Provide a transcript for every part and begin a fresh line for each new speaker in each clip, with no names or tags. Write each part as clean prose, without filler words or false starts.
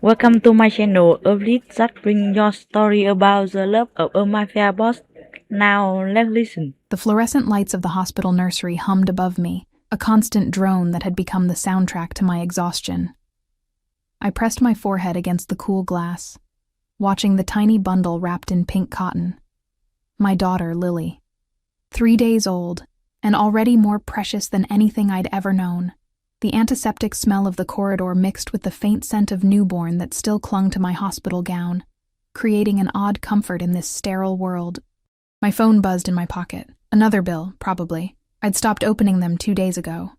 Welcome to my channel, a lead that brings your story about the love of a mafia boss. Now let's listen.
The fluorescent lights of the hospital nursery hummed above me, a constant drone that had become the soundtrack to my exhaustion. I pressed my forehead against the cool glass, watching the tiny bundle wrapped in pink cotton. My daughter, Lily. 3 days old, and already more precious than anything I'd ever known. The antiseptic smell of the corridor mixed with the faint scent of newborn that still clung to my hospital gown, creating an odd comfort in this sterile world. My phone buzzed in my pocket. Another bill, probably. I'd stopped opening them 2 days ago.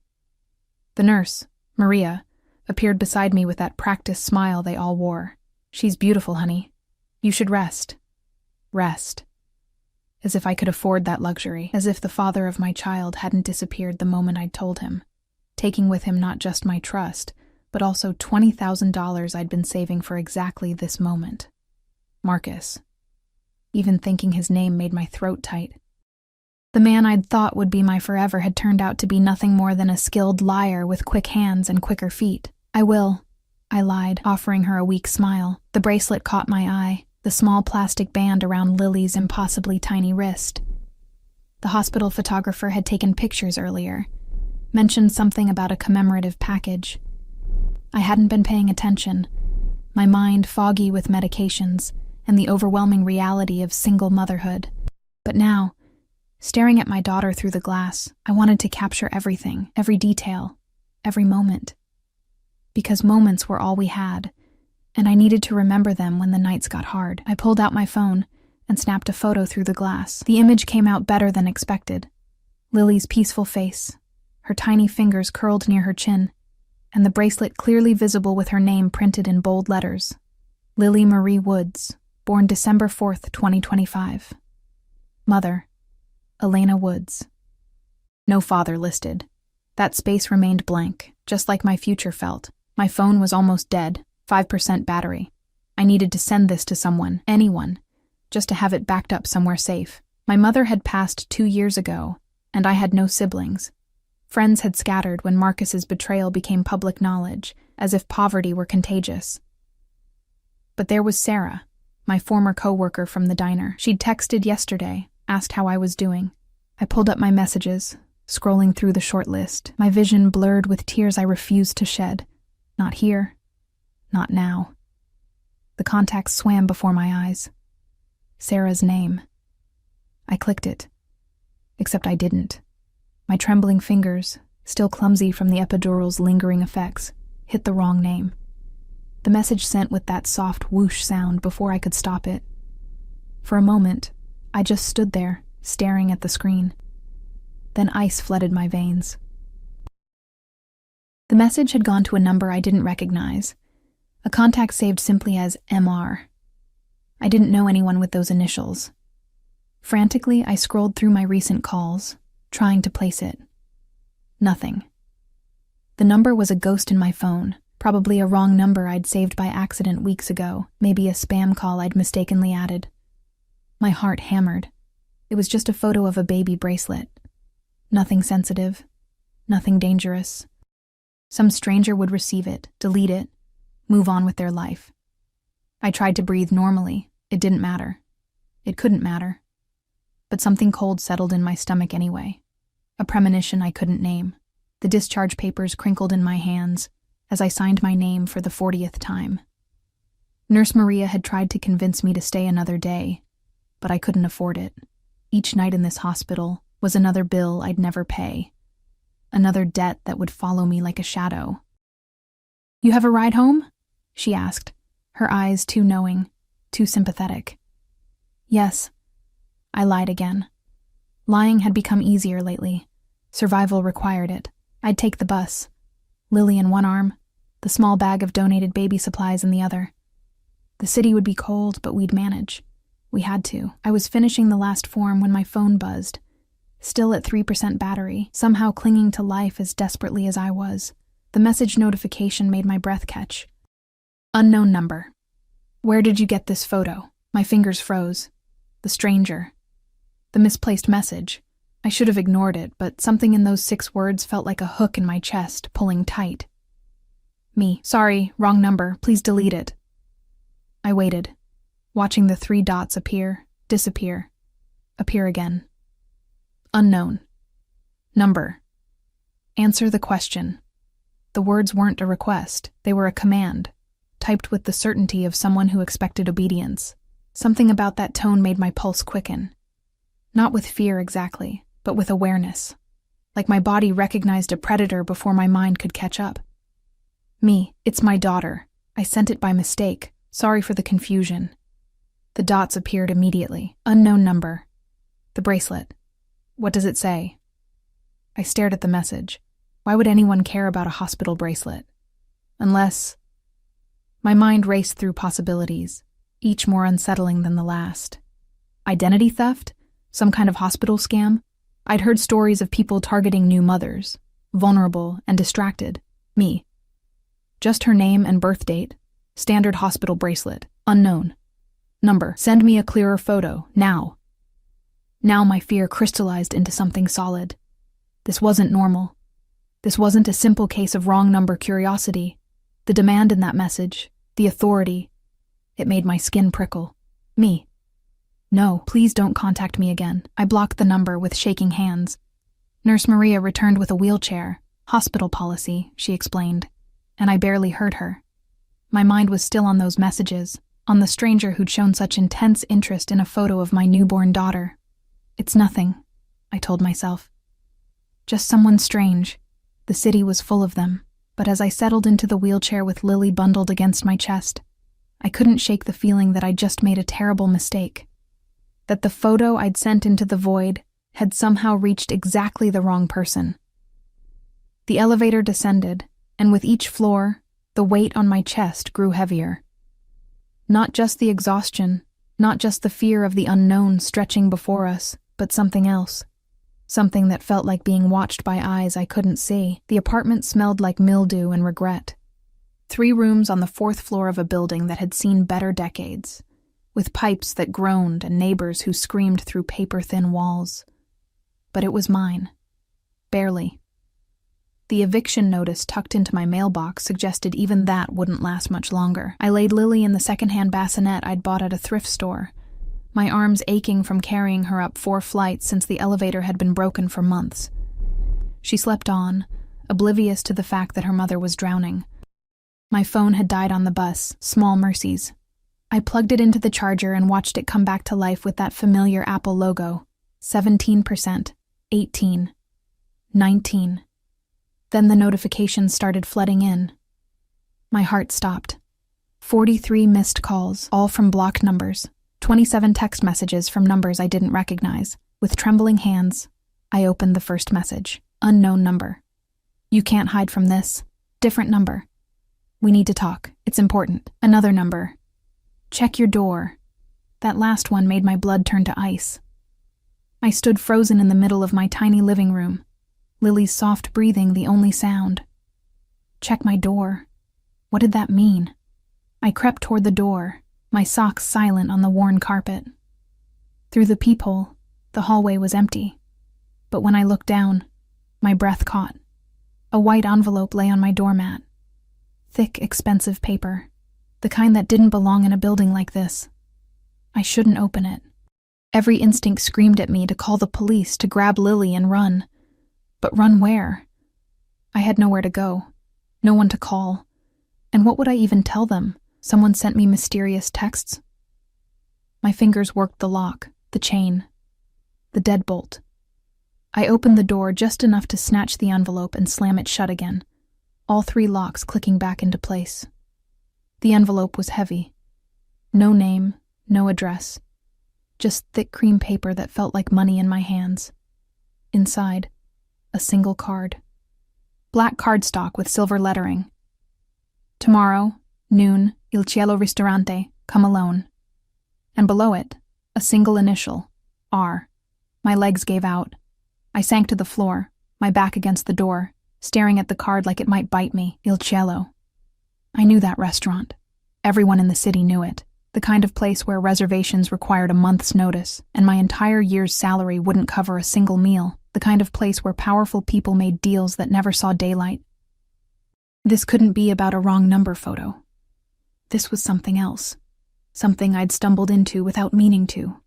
The nurse, Maria, appeared beside me with that practiced smile they all wore. "She's beautiful, honey. You should rest." Rest. As if I could afford that luxury, as if the father of my child hadn't disappeared the moment I'd told him, taking with him not just my trust, but also $20,000 I'd been saving for exactly this moment. Marcus. Even thinking his name made my throat tight. The man I'd thought would be my forever had turned out to be nothing more than a skilled liar with quick hands and quicker feet. "I will," I lied, offering her a weak smile. The bracelet caught my eye, the small plastic band around Lily's impossibly tiny wrist. The hospital photographer had taken pictures earlier, mentioned something about a commemorative package. I hadn't been paying attention, my mind foggy with medications and the overwhelming reality of single motherhood. But now, staring at my daughter through the glass, I wanted to capture everything, every detail, every moment. Because moments were all we had, and I needed to remember them when the nights got hard. I pulled out my phone and snapped a photo through the glass. The image came out better than expected. Lily's peaceful face, her tiny fingers curled near her chin, and the bracelet clearly visible with her name printed in bold letters. Lily Marie Woods, born December 4th, 2025. Mother, Elena Woods. No father listed. That space remained blank, just like my future felt. My phone was almost dead, 5% battery. I needed to send this to someone, anyone, just to have it backed up somewhere safe. My mother had passed 2 years ago, and I had no siblings. Friends had scattered when Marcus's betrayal became public knowledge, as if poverty were contagious. But there was Sarah, my former co-worker from the diner. She'd texted yesterday, asked how I was doing. I pulled up my messages, scrolling through the short list, my vision blurred with tears I refused to shed. Not here. Not now. The contacts swam before my eyes. Sarah's name. I clicked it. Except I didn't. My trembling fingers, still clumsy from the epidural's lingering effects, hit the wrong name. The message sent with that soft whoosh sound before I could stop it. For a moment, I just stood there, staring at the screen. Then ice flooded my veins. The message had gone to a number I didn't recognize, a contact saved simply as MR. I didn't know anyone with those initials. Frantically, I scrolled through my recent calls, trying to place it. Nothing. The number was a ghost in my phone, probably a wrong number I'd saved by accident weeks ago, maybe a spam call I'd mistakenly added. My heart hammered. It was just a photo of a baby bracelet. Nothing sensitive, nothing dangerous. Some stranger would receive it, delete it, move on with their life. I tried to breathe normally. It didn't matter. It couldn't matter. But something cold settled in my stomach anyway. A premonition I couldn't name. The discharge papers crinkled in my hands as I signed my name for the 40th time. Nurse Maria had tried to convince me to stay another day, but I couldn't afford it. Each night in this hospital was another bill I'd never pay. Another debt that would follow me like a shadow. "You have a ride home?" she asked, her eyes too knowing, too sympathetic. "Yes." I lied again. Lying had become easier lately. Survival required it. I'd take the bus. Lily in one arm, the small bag of donated baby supplies in the other. The city would be cold, but we'd manage. We had to. I was finishing the last form when my phone buzzed. Still at 3% battery, somehow clinging to life as desperately as I was. The message notification made my breath catch. Unknown number. "Where did you get this photo?" My fingers froze. The stranger. The misplaced message. I should have ignored it, but something in those 6 words felt like a hook in my chest, pulling tight. Me. Sorry, wrong number. Please delete it. I waited, watching the 3 dots appear, disappear, appear again. Unknown. Number. Answer the question. The words weren't a request, they were a command, typed with the certainty of someone who expected obedience. Something about that tone made my pulse quicken. Not with fear exactly, but with awareness. Like my body recognized a predator before my mind could catch up. Me, it's my daughter. I sent it by mistake. Sorry for the confusion. The dots appeared immediately. Unknown number. The bracelet. What does it say? I stared at the message. Why would anyone care about a hospital bracelet? Unless... My mind raced through possibilities, each more unsettling than the last. Identity theft? Some kind of hospital scam? I'd heard stories of people targeting new mothers, vulnerable and distracted. Me. Just her name and birth date. Standard hospital bracelet. Unknown. Number. Send me a clearer photo, now. Now my fear crystallized into something solid. This wasn't normal. This wasn't a simple case of wrong number curiosity. The demand in that message, the authority, it made my skin prickle. Me. No, please don't contact me again. I blocked the number with shaking hands. Nurse Maria returned with a wheelchair. Hospital policy, she explained. And I barely heard her. My mind was still on those messages, on the stranger who'd shown such intense interest in a photo of my newborn daughter. It's nothing, I told myself. Just someone strange. The city was full of them, but as I settled into the wheelchair with Lily bundled against my chest, I couldn't shake the feeling that I'd just made a terrible mistake. That the photo I'd sent into the void had somehow reached exactly the wrong person. The elevator descended, and with each floor, the weight on my chest grew heavier. Not just the exhaustion, not just the fear of the unknown stretching before us, but something else. Something that felt like being watched by eyes I couldn't see. The apartment smelled like mildew and regret. 3 rooms on the 4th floor of a building that had seen better decades, with pipes that groaned and neighbors who screamed through paper-thin walls. But it was mine. Barely. The eviction notice tucked into my mailbox suggested even that wouldn't last much longer. I laid Lily in the secondhand bassinet I'd bought at a thrift store, my arms aching from carrying her up 4 flights since the elevator had been broken for months. She slept on, oblivious to the fact that her mother was drowning. My phone had died on the bus, small mercies. I plugged it into the charger and watched it come back to life with that familiar Apple logo. 17%, 18, 19. Then the notifications started flooding in. My heart stopped. 43 missed calls, all from blocked numbers. 27 text messages from numbers I didn't recognize. With trembling hands, I opened the first message. Unknown number. You can't hide from this. Different number. We need to talk. It's important. Another number. Check your door. That last one made my blood turn to ice. I stood frozen in the middle of my tiny living room, Lily's soft breathing the only sound. Check my door. What did that mean? I crept toward the door, my socks silent on the worn carpet. Through the peephole, the hallway was empty. But when I looked down, my breath caught. A white envelope lay on my doormat. Thick, expensive paper. The kind that didn't belong in a building like this. I shouldn't open it. Every instinct screamed at me to call the police, to grab Lily and run. But run where? I had nowhere to go. No one to call. And what would I even tell them? Someone sent me mysterious texts? My fingers worked the lock, the chain, the deadbolt. I opened the door just enough to snatch the envelope and slam it shut again, all 3 locks clicking back into place. The envelope was heavy. No name, no address. Just thick cream paper that felt like money in my hands. Inside, a single card. Black cardstock with silver lettering. Tomorrow, noon, Il Cielo Ristorante, come alone. And below it, a single initial, R. My legs gave out. I sank to the floor, my back against the door, staring at the card like it might bite me. Il Cielo. I knew that restaurant. Everyone in the city knew it. The kind of place where reservations required a month's notice, and my entire year's salary wouldn't cover a single meal. The kind of place where powerful people made deals that never saw daylight. This couldn't be about a wrong number photo. This was something else. Something I'd stumbled into without meaning to.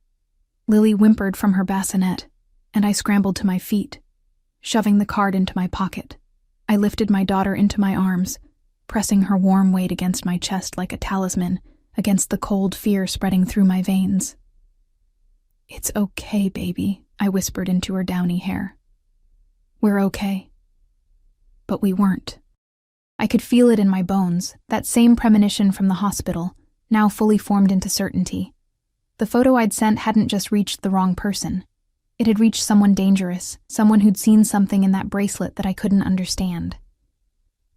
Lily whimpered from her bassinet, and I scrambled to my feet, shoving the card into my pocket. I lifted my daughter into my arms, pressing her warm weight against my chest like a talisman against the cold fear spreading through my veins. "It's okay, baby," I whispered into her downy hair. "We're okay." But we weren't. I could feel it in my bones, that same premonition from the hospital, now fully formed into certainty. The photo I'd sent hadn't just reached the wrong person. It had reached someone dangerous, someone who'd seen something in that bracelet that I couldn't understand.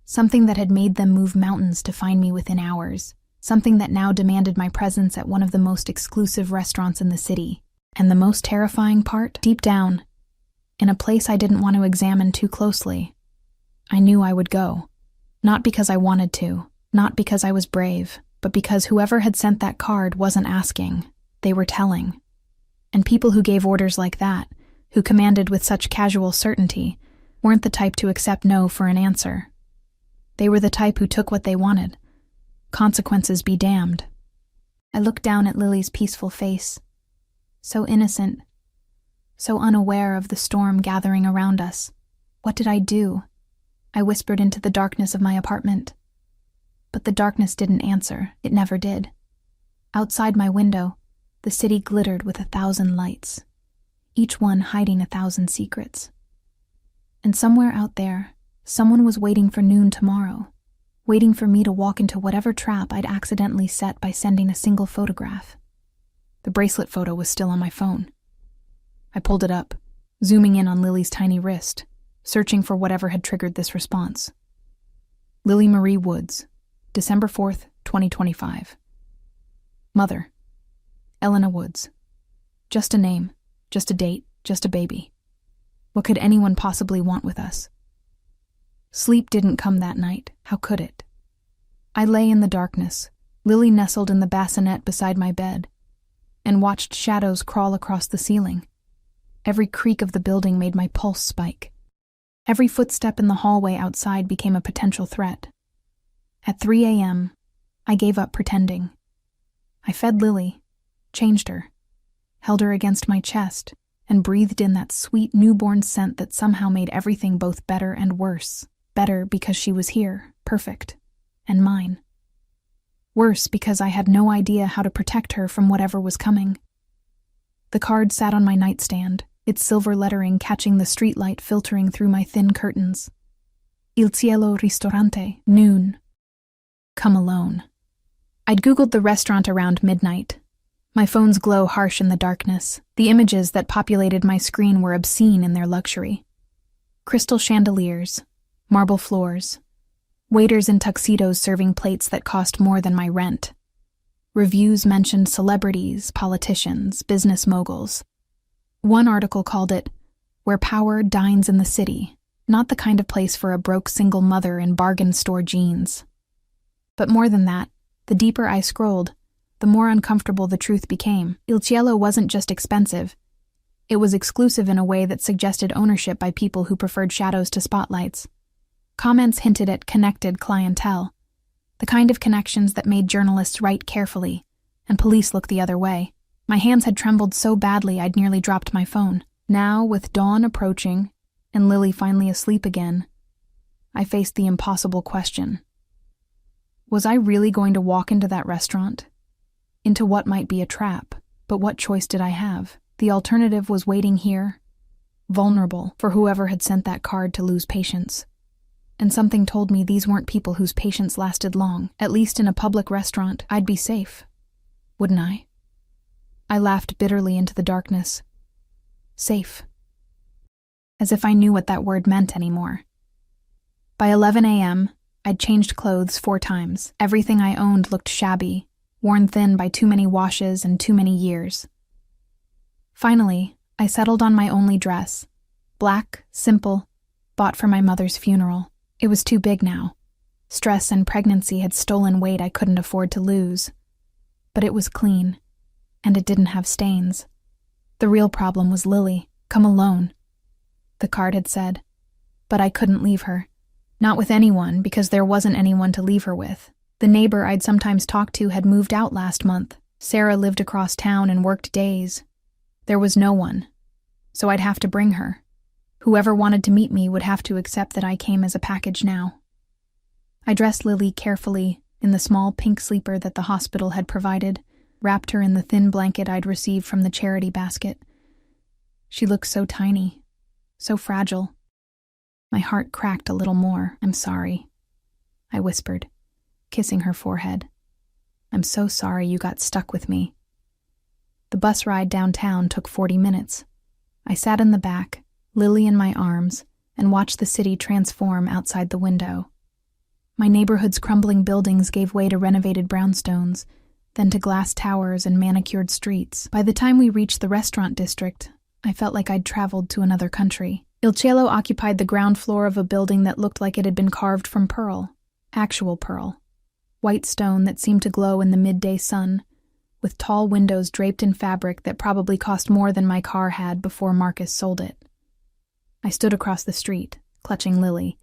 Something that had made them move mountains to find me within hours. Something that now demanded my presence at one of the most exclusive restaurants in the city. And the most terrifying part, deep down, in a place I didn't want to examine too closely, I knew I would go. Not because I wanted to, not because I was brave, but because whoever had sent that card wasn't asking, they were telling. And people who gave orders like that, who commanded with such casual certainty, weren't the type to accept no for an answer. They were the type who took what they wanted. Consequences be damned. I looked down at Lily's peaceful face. So innocent, so unaware of the storm gathering around us. What did I do? I whispered into the darkness of my apartment. But the darkness didn't answer. It never did. Outside my window, the city glittered with 1,000 lights, each one hiding 1,000 secrets. And somewhere out there, someone was waiting for noon tomorrow, waiting for me to walk into whatever trap I'd accidentally set by sending a single photograph. The bracelet photo was still on my phone. I pulled it up, zooming in on Lily's tiny wrist, searching for whatever had triggered this response. Lily Marie Woods, December 4th, 2025. Mother, Elena Woods. Just a name, just a date, just a baby. What could anyone possibly want with us? Sleep didn't come that night. How could it? I lay in the darkness, Lily nestled in the bassinet beside my bed, and watched shadows crawl across the ceiling. Every creak of the building made my pulse spike. Every footstep in the hallway outside became a potential threat. At 3 a.m., I gave up pretending. I fed Lily, changed her, held her against my chest, and breathed in that sweet newborn scent that somehow made everything both better and worse. Better because she was here, perfect, and mine. Worse because I had no idea how to protect her from whatever was coming. The card sat on my nightstand, its silver lettering catching the streetlight filtering through my thin curtains. Il cielo ristorante, noon. Come alone. I'd Googled the restaurant around midnight. My phone's glow harsh in the darkness. The images that populated my screen were obscene in their luxury. Crystal chandeliers, marble floors, waiters in tuxedos serving plates that cost more than my rent. Reviews mentioned celebrities, politicians, business moguls. One article called it, "Where Power Dines in the City," not the kind of place for a broke single mother in bargain store jeans. But more than that, the deeper I scrolled, the more uncomfortable the truth became. Il Cielo wasn't just expensive. It was exclusive in a way that suggested ownership by people who preferred shadows to spotlights. Comments hinted at connected clientele, the kind of connections that made journalists write carefully, and police look the other way. My hands had trembled so badly I'd nearly dropped my phone. Now, with dawn approaching, and Lily finally asleep again, I faced the impossible question. Was I really going to walk into that restaurant? Into what might be a trap, but what choice did I have? The alternative was waiting here, vulnerable, for whoever had sent that card to lose patience. And something told me these weren't people whose patience lasted long. At least in a public restaurant, I'd be safe. Wouldn't I? I laughed bitterly into the darkness. Safe. As if I knew what that word meant anymore. By 11 a.m., I'd changed clothes 4 times. Everything I owned looked shabby, worn thin by too many washes and too many years. Finally, I settled on my only dress. Black, simple, bought for my mother's funeral. It was too big now. Stress and pregnancy had stolen weight I couldn't afford to lose. But it was clean, and it didn't have stains. The real problem was Lily. Come alone, the card had said. But I couldn't leave her. Not with anyone, because there wasn't anyone to leave her with. The neighbor I'd sometimes talk to had moved out last month. Sarah lived across town and worked days. There was no one, so I'd have to bring her. Whoever wanted to meet me would have to accept that I came as a package now. I dressed Lily carefully in the small pink sleeper that the hospital had provided, wrapped her in the thin blanket I'd received from the charity basket. She looked so tiny, so fragile. My heart cracked a little more. "I'm sorry," I whispered, kissing her forehead. "I'm so sorry you got stuck with me." The bus ride downtown took 40 minutes. I sat in the back, Lily in my arms, and watched the city transform outside the window. My neighborhood's crumbling buildings gave way to renovated brownstones, then to glass towers and manicured streets. By the time we reached the restaurant district, I felt like I'd traveled to another country. Il Cielo occupied the ground floor of a building that looked like it had been carved from pearl. Actual pearl. White stone that seemed to glow in the midday sun, with tall windows draped in fabric that probably cost more than my car had before Marcus sold it. I stood across the street, clutching Lily,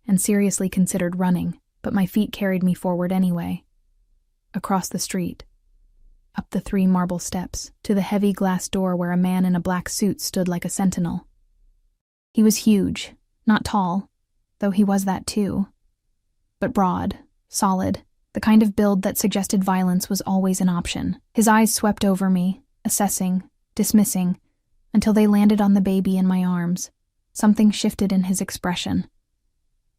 and seriously considered running, but my feet carried me forward anyway. Across the street, up the 3 marble steps, to the heavy glass door where a man in a black suit stood like a sentinel. He was huge, not tall, though he was that too, but broad, solid, the kind of build that suggested violence was always an option. His eyes swept over me, assessing, dismissing, until they landed on the baby in my arms. Something shifted in his expression.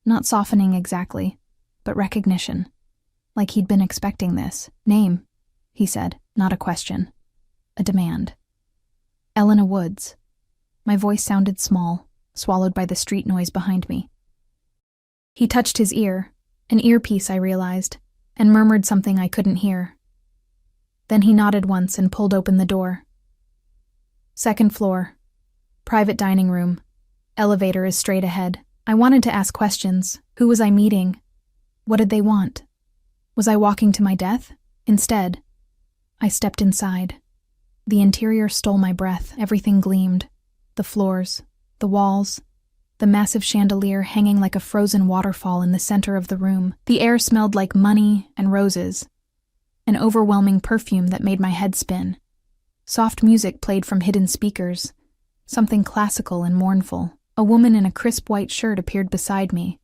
Not softening exactly, but recognition. Like he'd been expecting this. "Name," he said, not a question. A demand. "Elena Woods." My voice sounded small, swallowed by the street noise behind me. He touched his ear, an earpiece I realized, and murmured something I couldn't hear. Then he nodded once and pulled open the door. "Second floor. Private dining room. Elevator is straight ahead." I wanted to ask questions. Who was I meeting? What did they want? Was I walking to my death? Instead, I stepped inside. The interior stole my breath. Everything gleamed. The floors, the walls, the massive chandelier hanging like a frozen waterfall in the center of the room. The air smelled like money and roses, an overwhelming perfume that made my head spin. Soft music played from hidden speakers, something classical and mournful. A woman in a crisp white shirt appeared beside me,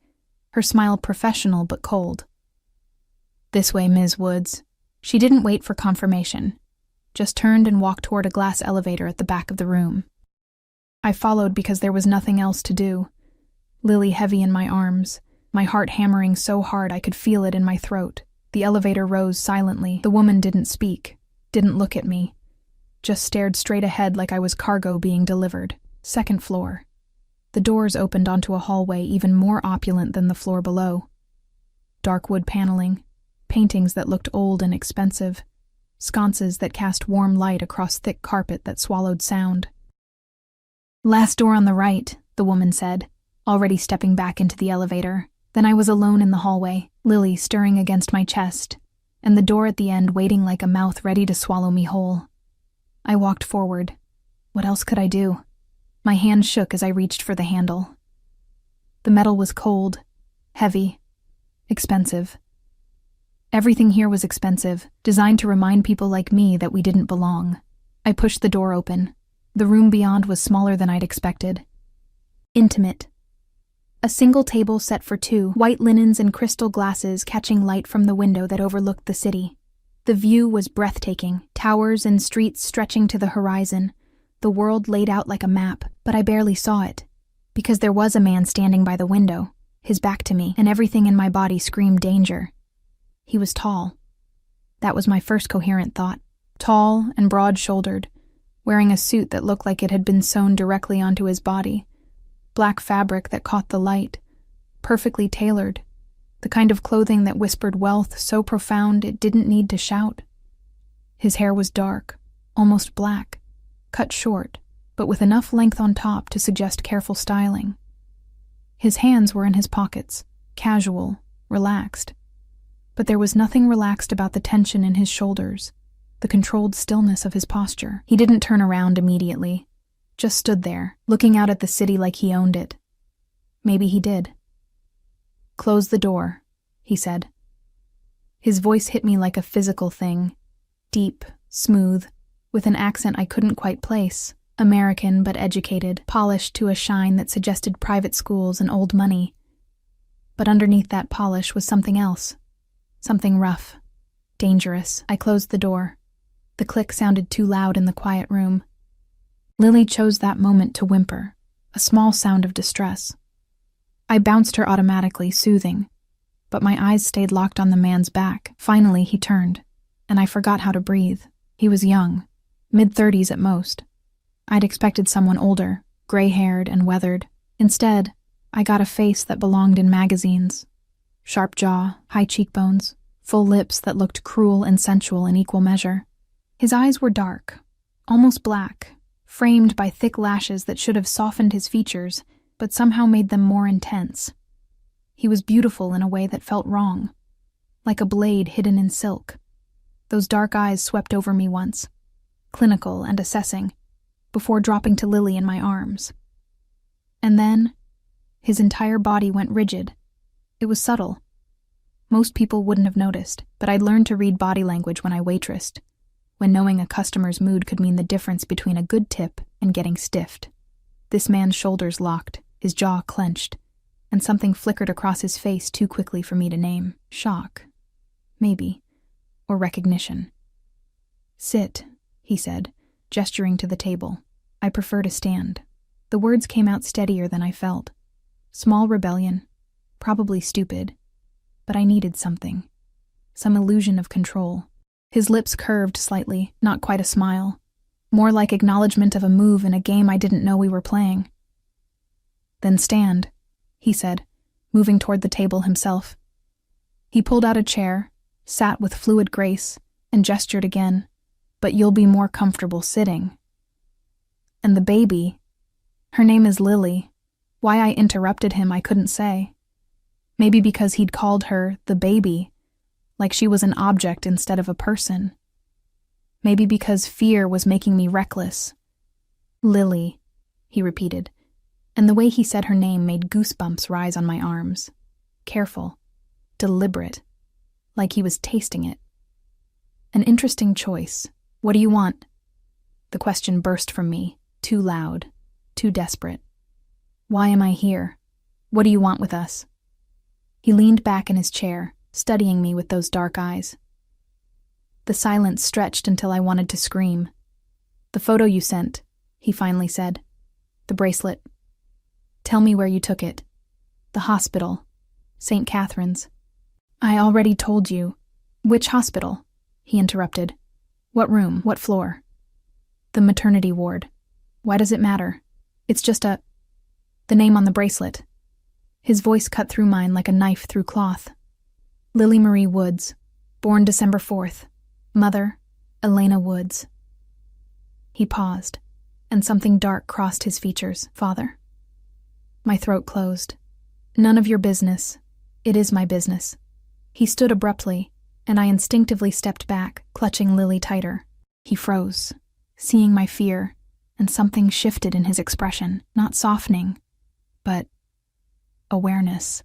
her smile professional but cold. "This way, Ms. Woods." She didn't wait for confirmation, just turned and walked toward a glass elevator at the back of the room. I followed because there was nothing else to do. Lily heavy in my arms, my heart hammering so hard I could feel it in my throat. The elevator rose silently. The woman didn't speak, didn't look at me, just stared straight ahead like I was cargo being delivered. Second floor. The doors opened onto a hallway even more opulent than the floor below. Dark wood paneling, paintings that looked old and expensive, sconces that cast warm light across thick carpet that swallowed sound. "Last door on the right," the woman said, already stepping back into the elevator. Then I was alone in the hallway, Lily stirring against my chest, and the door at the end waiting like a mouth ready to swallow me whole. I walked forward. What else could I do? My hand shook as I reached for the handle. The metal was cold, heavy, expensive. Everything here was expensive, designed to remind people like me that we didn't belong. I pushed the door open. The room beyond was smaller than I'd expected. Intimate. A single table set for 2, white linens and crystal glasses catching light from the window that overlooked the city. The view was breathtaking, towers and streets stretching to the horizon, the world laid out like a map, but I barely saw it, because there was a man standing by the window, his back to me, and everything in my body screamed danger. He was tall. That was my first coherent thought. Tall and broad-shouldered, wearing a suit that looked like it had been sewn directly onto his body, black fabric that caught the light, perfectly tailored, the kind of clothing that whispered wealth so profound it didn't need to shout. His hair was dark, almost black, cut short, but with enough length on top to suggest careful styling. His hands were in his pockets, casual, relaxed. But there was nothing relaxed about the tension in his shoulders, the controlled stillness of his posture. He didn't turn around immediately, just stood there, looking out at the city like he owned it. Maybe he did. "Close the door," he said. His voice hit me like a physical thing, deep, smooth, with an accent I couldn't quite place, American but educated, polished to a shine that suggested private schools and old money. But underneath that polish was something else, something rough, dangerous. I closed the door. The click sounded too loud in the quiet room. Lily chose that moment to whimper, a small sound of distress. I bounced her automatically, soothing, but my eyes stayed locked on the man's back. Finally, he turned, and I forgot how to breathe. He was young, mid-30s at most. I'd expected someone older, gray-haired and weathered. Instead, I got a face that belonged in magazines. Sharp jaw, high cheekbones, full lips that looked cruel and sensual in equal measure. His eyes were dark, almost black, framed by thick lashes that should have softened his features, but somehow made them more intense. He was beautiful in a way that felt wrong, like a blade hidden in silk. Those dark eyes swept over me once, clinical and assessing, before dropping to Lily in my arms. And then, his entire body went rigid. It was subtle. Most people wouldn't have noticed, but I'd learned to read body language when I waitressed, when knowing a customer's mood could mean the difference between a good tip and getting stiffed. This man's shoulders locked, his jaw clenched, and something flickered across his face too quickly for me to name. Shock. Maybe. Or recognition. "Sit," he said, gesturing to the table. "I prefer to stand." The words came out steadier than I felt. Small rebellion, probably stupid, but I needed something. Some illusion of control. His lips curved slightly, not quite a smile. More like acknowledgement of a move in a game I didn't know we were playing. "Then stand," he said, moving toward the table himself. He pulled out a chair, sat with fluid grace, and gestured again. "But you'll be more comfortable sitting." And the baby, her name is Lily. Why I interrupted him I couldn't say. Maybe because he'd called her the baby, like she was an object instead of a person. Maybe because fear was making me reckless. "Lily," he repeated, and the way he said her name made goosebumps rise on my arms. Careful, deliberate, like he was tasting it. "An interesting choice. What do you want?" The question burst from me, too loud, too desperate. "Why am I here? What do you want with us?" He leaned back in his chair, studying me with those dark eyes. The silence stretched until I wanted to scream. "The photo you sent," he finally said. "The bracelet. Tell me where you took it." "The hospital. St. Catherine's." "I already told you." "Which hospital?" he interrupted. "What room? What floor?" "The maternity ward." "Why does it matter?" "It's just the name on the bracelet." His voice cut through mine like a knife through cloth. "Lily Marie Woods, born December 4th. Mother, Elena Woods." He paused, and something dark crossed his features. "Father." My throat closed. "None of your business. It is my business." He stood abruptly, and I instinctively stepped back, clutching Lily tighter. He froze, seeing my fear, and something shifted in his expression, not softening, but awareness.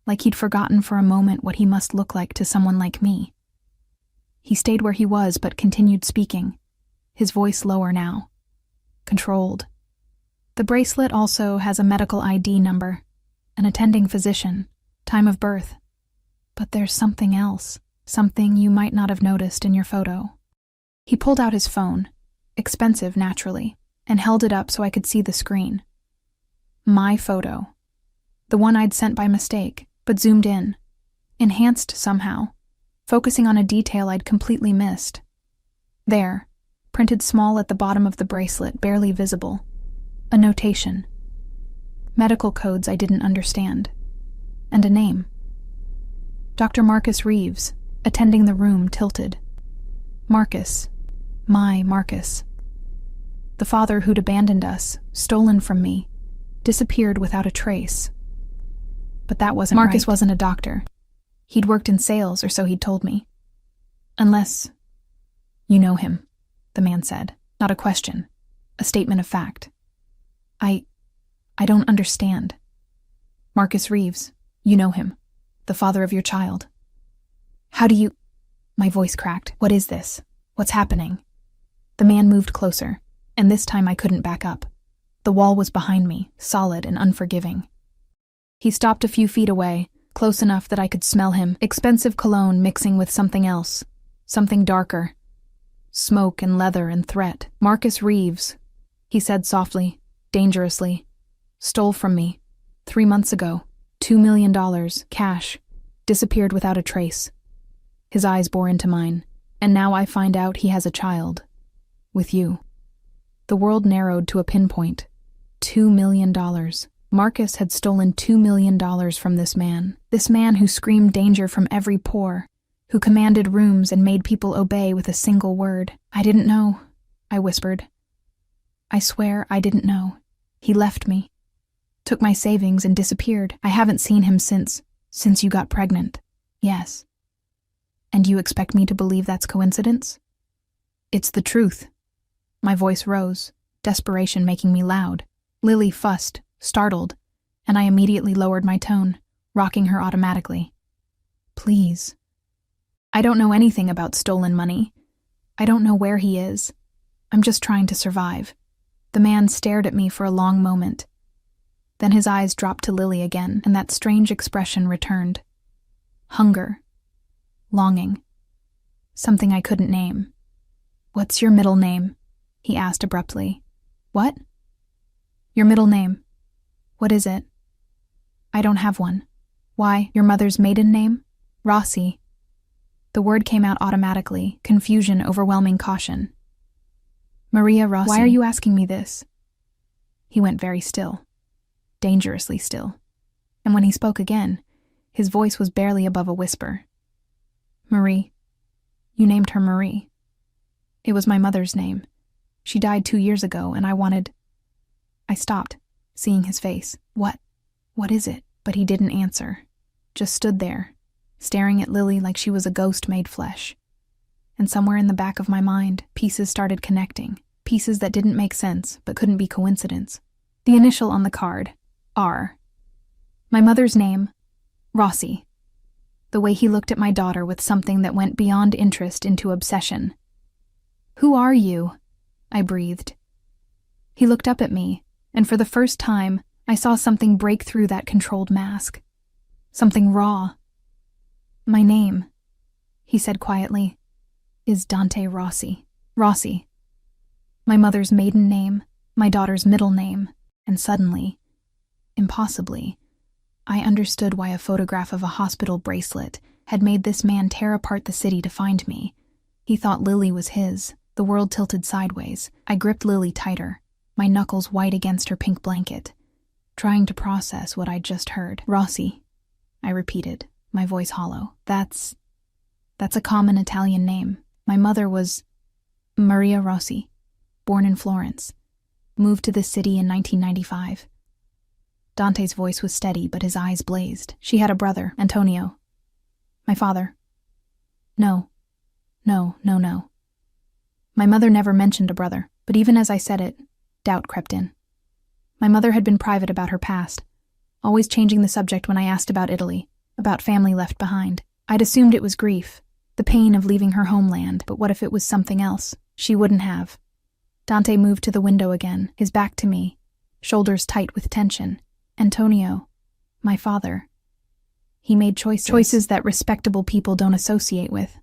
Like he'd forgotten for a moment what he must look like to someone like me. He stayed where he was but continued speaking, his voice lower now. Controlled. "The bracelet also has a medical ID number, an attending physician, time of birth. But there's something else, something you might not have noticed in your photo." He pulled out his phone, expensive naturally, and held it up so I could see the screen. My photo. The one I'd sent by mistake, but zoomed in, enhanced somehow, focusing on a detail I'd completely missed. There, printed small at the bottom of the bracelet, barely visible. A notation. Medical codes I didn't understand. And a name. Dr. Marcus Reeves, attending the room, tilted. Marcus. My Marcus. The father who'd abandoned us, stolen from me, disappeared without a trace. But that wasn't right. Marcus wasn't a doctor. He'd worked in sales, or so he'd told me. "Unless you know him," the man said. Not a question. A statement of fact. I don't understand." "Marcus Reeves. You know him. The father of your child. How do you... My voice cracked. What is this? What's happening? The man moved closer, and this time I couldn't back up. The wall was behind me, solid and unforgiving. He stopped a few feet away, close enough that I could smell him, expensive cologne mixing with something else, something darker. Smoke and leather and threat. Marcus Reeves, he said softly, dangerously, stole from me 3 months ago. $2 million, cash, disappeared without a trace. His eyes bore into mine, and now I find out he has a child. With you. The world narrowed to a pinpoint. $2 million. Marcus had stolen $2 million from this man who screamed danger from every pore, who commanded rooms and made people obey with a single word. I didn't know, I whispered. I swear I didn't know. He left me. Took my savings and disappeared. I haven't seen him since you got pregnant. Yes. And you expect me to believe that's coincidence? It's the truth. My voice rose, desperation making me loud. Lily fussed, startled, and I immediately lowered my tone, rocking her automatically. Please. I don't know anything about stolen money. I don't know where he is. I'm just trying to survive. The man stared at me for a long moment. Then his eyes dropped to Lily again, and that strange expression returned. Hunger. Longing. Something I couldn't name. What's your middle name? He asked abruptly. What? Your middle name. What is it? I don't have one. Why, your mother's maiden name? Rossi. The word came out automatically, confusion overwhelming caution. Maria Rossi. Why are you asking me this? He went very still. Dangerously still. And when he spoke again, his voice was barely above a whisper. Marie. You named her Marie. It was my mother's name. She died 2 years ago, and I stopped, seeing his face. What is it? But he didn't answer. Just stood there, staring at Lily like she was a ghost made flesh. And somewhere in the back of my mind, pieces started connecting. Pieces that didn't make sense, but couldn't be coincidence. The initial on the card, R. My mother's name, Rossi. The way he looked at my daughter with something that went beyond interest into obsession. Who are you? I breathed. He looked up at me, and for the first time, I saw something break through that controlled mask. Something raw. My name, he said quietly, is Dante Rossi. Rossi. My mother's maiden name, my daughter's middle name, and suddenly, impossibly, I understood why a photograph of a hospital bracelet had made this man tear apart the city to find me. He thought Lily was his. The world tilted sideways. I gripped Lily tighter, my knuckles white against her pink blanket, trying to process what I'd just heard. Rossi, I repeated, my voice hollow. That's a common Italian name. My mother was Maria Rossi, born in Florence, moved to this city in 1995. Dante's voice was steady, but his eyes blazed. She had a brother, Antonio. My father. No. My mother never mentioned a brother, but even as I said it, doubt crept in. My mother had been private about her past, always changing the subject when I asked about Italy, about family left behind. I'd assumed it was grief, the pain of leaving her homeland, but what if it was something else? She wouldn't have. Dante moved to the window again, his back to me, shoulders tight with tension. Antonio, my father. He made choices that respectable people don't associate with.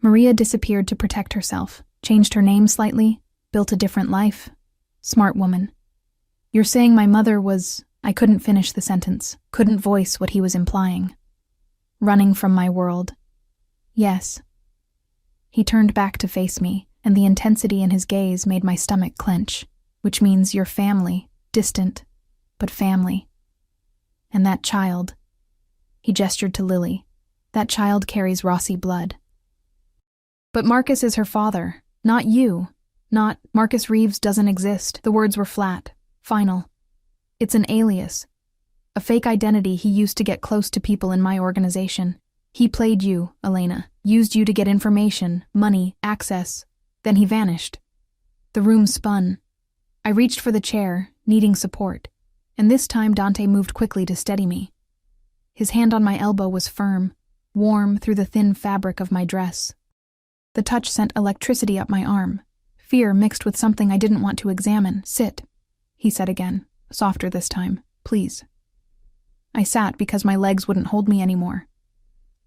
Maria disappeared to protect herself, changed her name slightly, built a different life. Smart woman. You're saying my mother was... I couldn't finish the sentence, couldn't voice what he was implying. Running from my world. Yes. He turned back to face me, and the intensity in his gaze made my stomach clench, which means your family, distant, but family. And that child. He gestured to Lily. That child carries Rossi blood. But Marcus is her father, not you. Not Marcus Reeves doesn't exist. The words were flat, final. It's an alias, a fake identity he used to get close to people in my organization. He played you, Elena, used you to get information, money, access. Then he vanished. The room spun. I reached for the chair, needing support, and this time Dante moved quickly to steady me. His hand on my elbow was firm, warm through the thin fabric of my dress. The touch sent electricity up my arm, fear mixed with something I didn't want to examine. "Sit," he said again, softer this time. "Please." I sat because my legs wouldn't hold me anymore.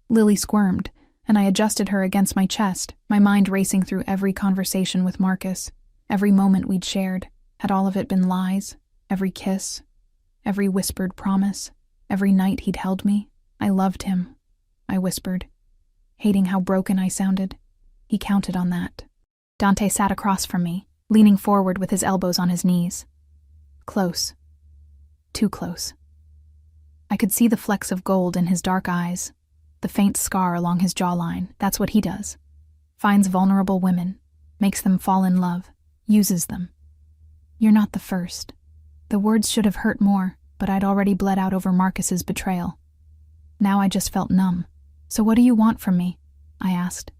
Lily squirmed, and I adjusted her against my chest, my mind racing through every conversation with Marcus, every moment we'd shared. Had all of it been lies? Every kiss? Every whispered promise? Every night he'd held me? "I loved him," I whispered, hating how broken I sounded. He counted on that. Dante sat across from me, leaning forward with his elbows on his knees. Close. Too close. I could see the flecks of gold in his dark eyes, the faint scar along his jawline. That's what he does. Finds vulnerable women, makes them fall in love, uses them. "You're not the first." The words should have hurt more, but I'd already bled out over Marcus's betrayal. Now I just felt numb. "So what do you want from me?" I asked.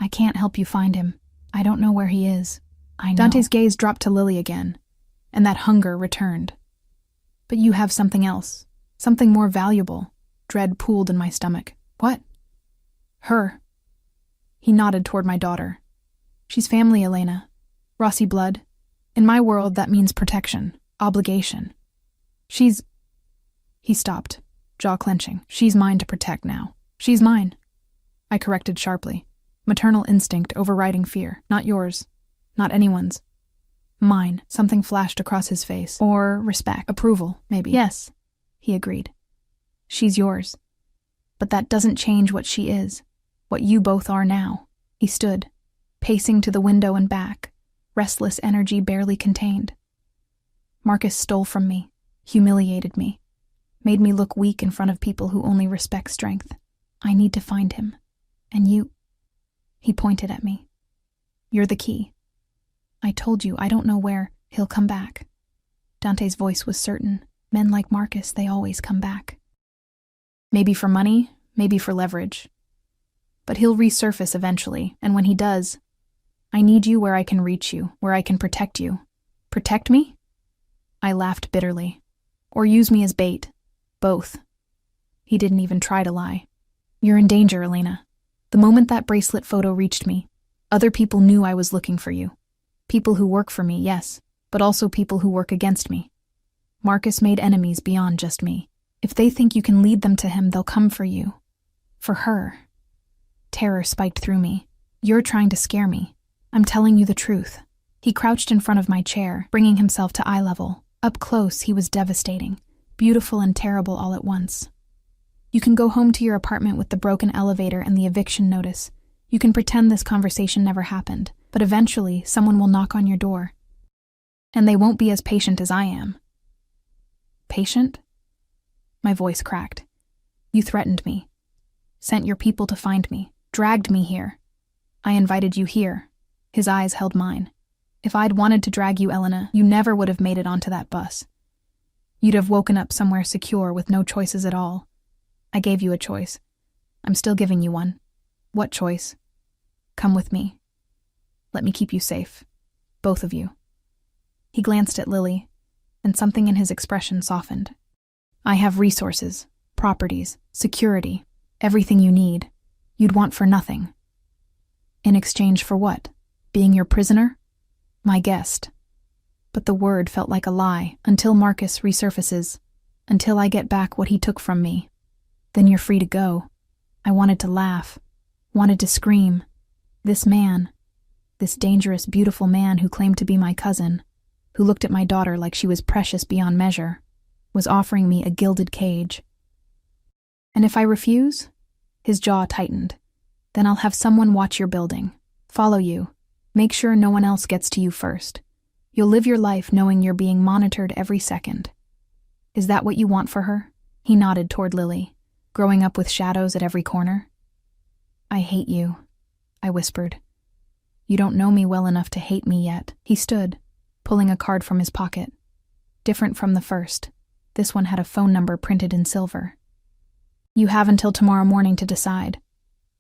"I can't help you find him. I don't know where he is." I know. Dante's gaze dropped to Lily again, and that hunger returned. "But you have something else, something more valuable." Dread pooled in my stomach. "What?" "Her." He nodded toward my daughter. "She's family, Elena. Rossi blood. In my world, that means protection, obligation. She's..." He stopped, jaw clenching. "She's mine to protect now. She's mine," I corrected sharply. Maternal instinct overriding fear. "Not yours. Not anyone's. Mine." Something flashed across his face. "Or respect. Approval, maybe." "Yes," he agreed. "She's yours. But that doesn't change what she is, what you both are now." He stood, pacing to the window and back, restless energy barely contained. Marcus stole from me, humiliated me, made me look weak in front of people who only respect strength. I need to find him. And you... He pointed at me. "You're the key. I told you I don't know where. He'll come back." Dante's voice was certain. Men like Marcus, they always come back. Maybe for money, maybe for leverage. But he'll resurface eventually, and when he does, I need you where I can reach you, where I can protect you. Protect me? I laughed bitterly. Or use me as bait. Both. He didn't even try to lie. "You're in danger, Elena. The moment that bracelet photo reached me, other people knew I was looking for you. People who work for me, yes, but also people who work against me. Marcus made enemies beyond just me. If they think you can lead them to him, they'll come for you. For her." Terror spiked through me. "You're trying to scare me. I'm telling you the truth." He crouched in front of my chair, bringing himself to eye level. Up close, he was devastating, beautiful and terrible all at once. "You can go home to your apartment with the broken elevator and the eviction notice. You can pretend this conversation never happened, but eventually someone will knock on your door. And they won't be as patient as I am." "Patient?" My voice cracked. "You threatened me. Sent your people to find me. Dragged me here. I invited you here." His eyes held mine. "If I'd wanted to drag you, Elena, you never would have made it onto that bus. You'd have woken up somewhere secure with no choices at all. I gave you a choice. I'm still giving you one." "What choice?" "Come with me. Let me keep you safe. Both of you." He glanced at Lily, and something in his expression softened. "I have resources, properties, security, everything you need. You'd want for nothing." "In exchange for what? Being your prisoner?" "My guest." But the word felt like a lie. "Until Marcus resurfaces. Until I get back what he took from me. Then you're free to go." I wanted to laugh. Wanted to scream. This man, this dangerous, beautiful man who claimed to be my cousin, who looked at my daughter like she was precious beyond measure, was offering me a gilded cage. "And if I refuse?" His jaw tightened. "Then I'll have someone watch your building. Follow you. Make sure no one else gets to you first. You'll live your life knowing you're being monitored every second. Is that what you want for her?" He nodded toward Lily, growing up with shadows at every corner. "I hate you," I whispered. "You don't know me well enough to hate me yet." He stood, pulling a card from his pocket. Different from the first, this one had a phone number printed in silver. "You have until tomorrow morning to decide.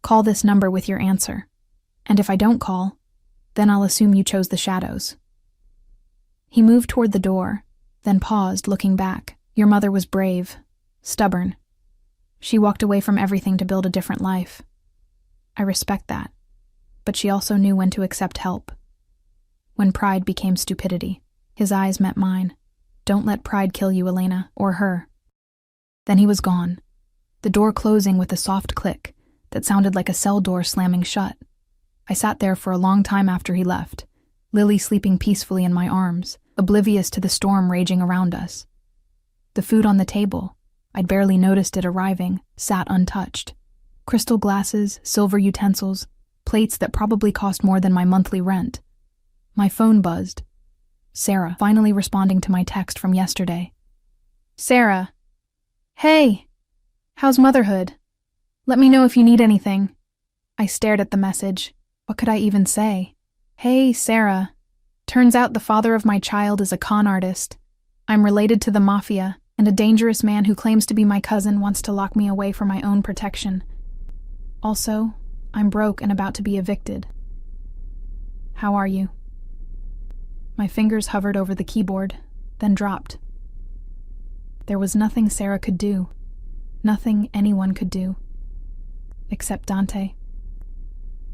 Call this number with your answer. And if I don't call, then I'll assume you chose the shadows." He moved toward the door, then paused, looking back. "Your mother was brave, stubborn. She walked away from everything to build a different life. I respect that, but she also knew when to accept help. When pride became stupidity. His eyes met mine. Don't let pride kill you, Elena, or her. Then he was gone, the door closing with a soft click that sounded like a cell door slamming shut. I sat there for a long time after he left, Lily sleeping peacefully in my arms, oblivious to the storm raging around us. The food on the table, I'd barely noticed it arriving, sat untouched. Crystal glasses, silver utensils, plates that probably cost more than my monthly rent. My phone buzzed. Sarah, finally responding to my text from yesterday. Sarah. Hey. How's motherhood? Let me know if you need anything. I stared at the message. What could I even say? Hey, Sarah. Turns out the father of my child is a con artist. I'm related to the Mafia, and a dangerous man who claims to be my cousin wants to lock me away for my own protection. Also, I'm broke and about to be evicted. How are you? My fingers hovered over the keyboard, then dropped. There was nothing Sarah could do, nothing anyone could do, except Dante.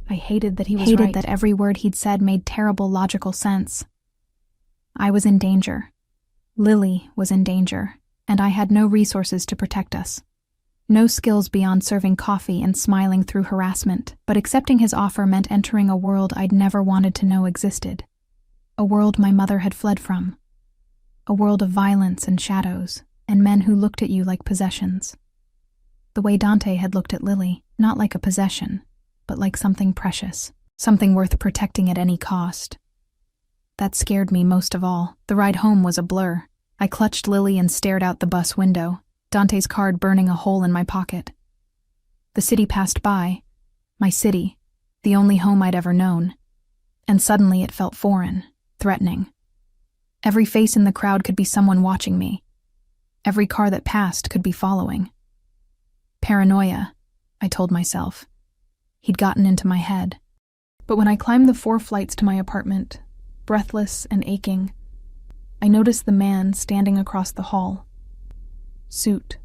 I hated that he was right. Hated that every word he'd said made terrible logical sense. I was in danger. Lily was in danger, and I had no resources to protect us. No skills beyond serving coffee and smiling through harassment, but accepting his offer meant entering a world I'd never wanted to know existed. A world my mother had fled from. A world of violence and shadows, and men who looked at you like possessions. The way Dante had looked at Lily, not like a possession, but like something precious, something worth protecting at any cost. That scared me most of all. The ride home was a blur. I clutched Lily and stared out the bus window, Dante's card burning a hole in my pocket. The city passed by, my city, the only home I'd ever known, and suddenly it felt foreign, threatening. Every face in the crowd could be someone watching me. Every car that passed could be following. Paranoia, I told myself. He'd gotten into my head. But when I climbed the 4 flights to my apartment, breathless and aching, I noticed the man standing across the hall. Suit,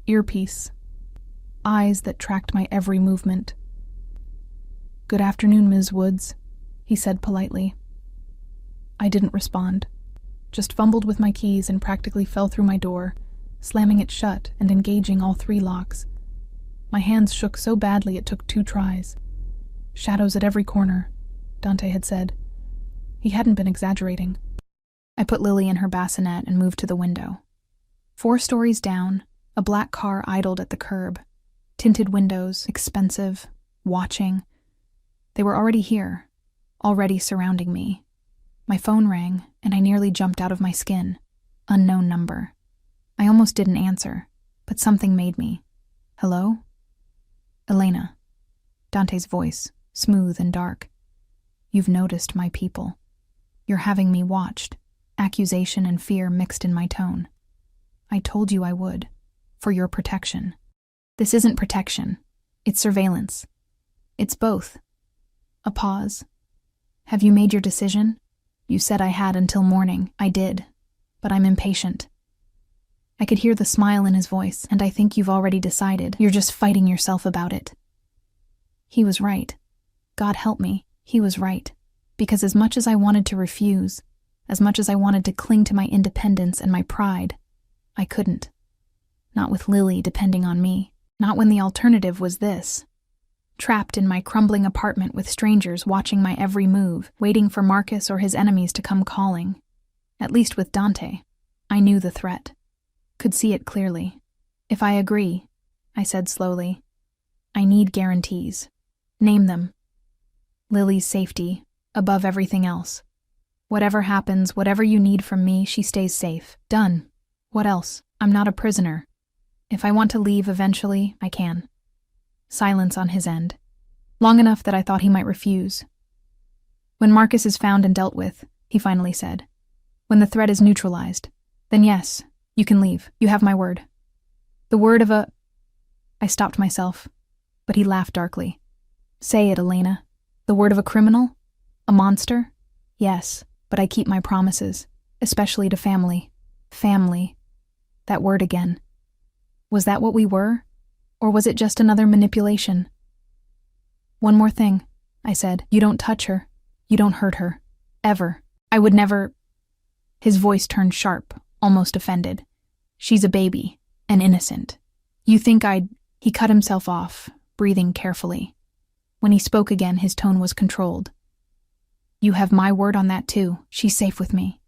earpiece, eyes that tracked my every movement. "Good afternoon, Ms. Woods," he said politely. I didn't respond, just fumbled with my keys and practically fell through my door, slamming it shut and engaging all 3 locks. My hands shook so badly it took 2 tries. Shadows at every corner, Dante had said. He hadn't been exaggerating. I put Lily in her bassinet and moved to the window. 4 stories down, a black car idled at the curb. Tinted windows, expensive, watching. They were already here, already surrounding me. My phone rang, and I nearly jumped out of my skin. Unknown number. I almost didn't answer, but something made me. Hello? Elena. Dante's voice, smooth and dark. You've noticed my people. You're having me watched, accusation and fear mixed in my tone. I told you I would, for your protection. This isn't protection. It's surveillance. It's both. A pause. Have you made your decision? You said I had until morning. I did, but I'm impatient. I could hear the smile in his voice, and I think you've already decided. You're just fighting yourself about it. He was right. God help me, he was right. Because as much as I wanted to refuse, as much as I wanted to cling to my independence and my pride, I couldn't. Not with Lily depending on me. Not when the alternative was this. Trapped in my crumbling apartment with strangers watching my every move, waiting for Marcus or his enemies to come calling. At least with Dante, I knew the threat. Could see it clearly. If I agree, I said slowly, I need guarantees. Name them. Lily's safety, above everything else. Whatever happens, whatever you need from me, she stays safe. Done. What else? I'm not a prisoner. If I want to leave eventually, I can. Silence on his end. Long enough that I thought he might refuse. When Marcus is found and dealt with, he finally said, when the threat is neutralized, then yes, you can leave. You have my word. The word of a... I stopped myself, but he laughed darkly. Say it, Elena. The word of a criminal? A monster? Yes, but I keep my promises, especially to family. Family. That word again. Was that what we were? Or was it just another manipulation? One more thing, I said. You don't touch her. You don't hurt her. Ever. I would never. His voice turned sharp, almost offended. She's a baby, an innocent. You think I'd. He cut himself off, breathing carefully. When he spoke again, his tone was controlled. You have my word on that too. She's safe with me.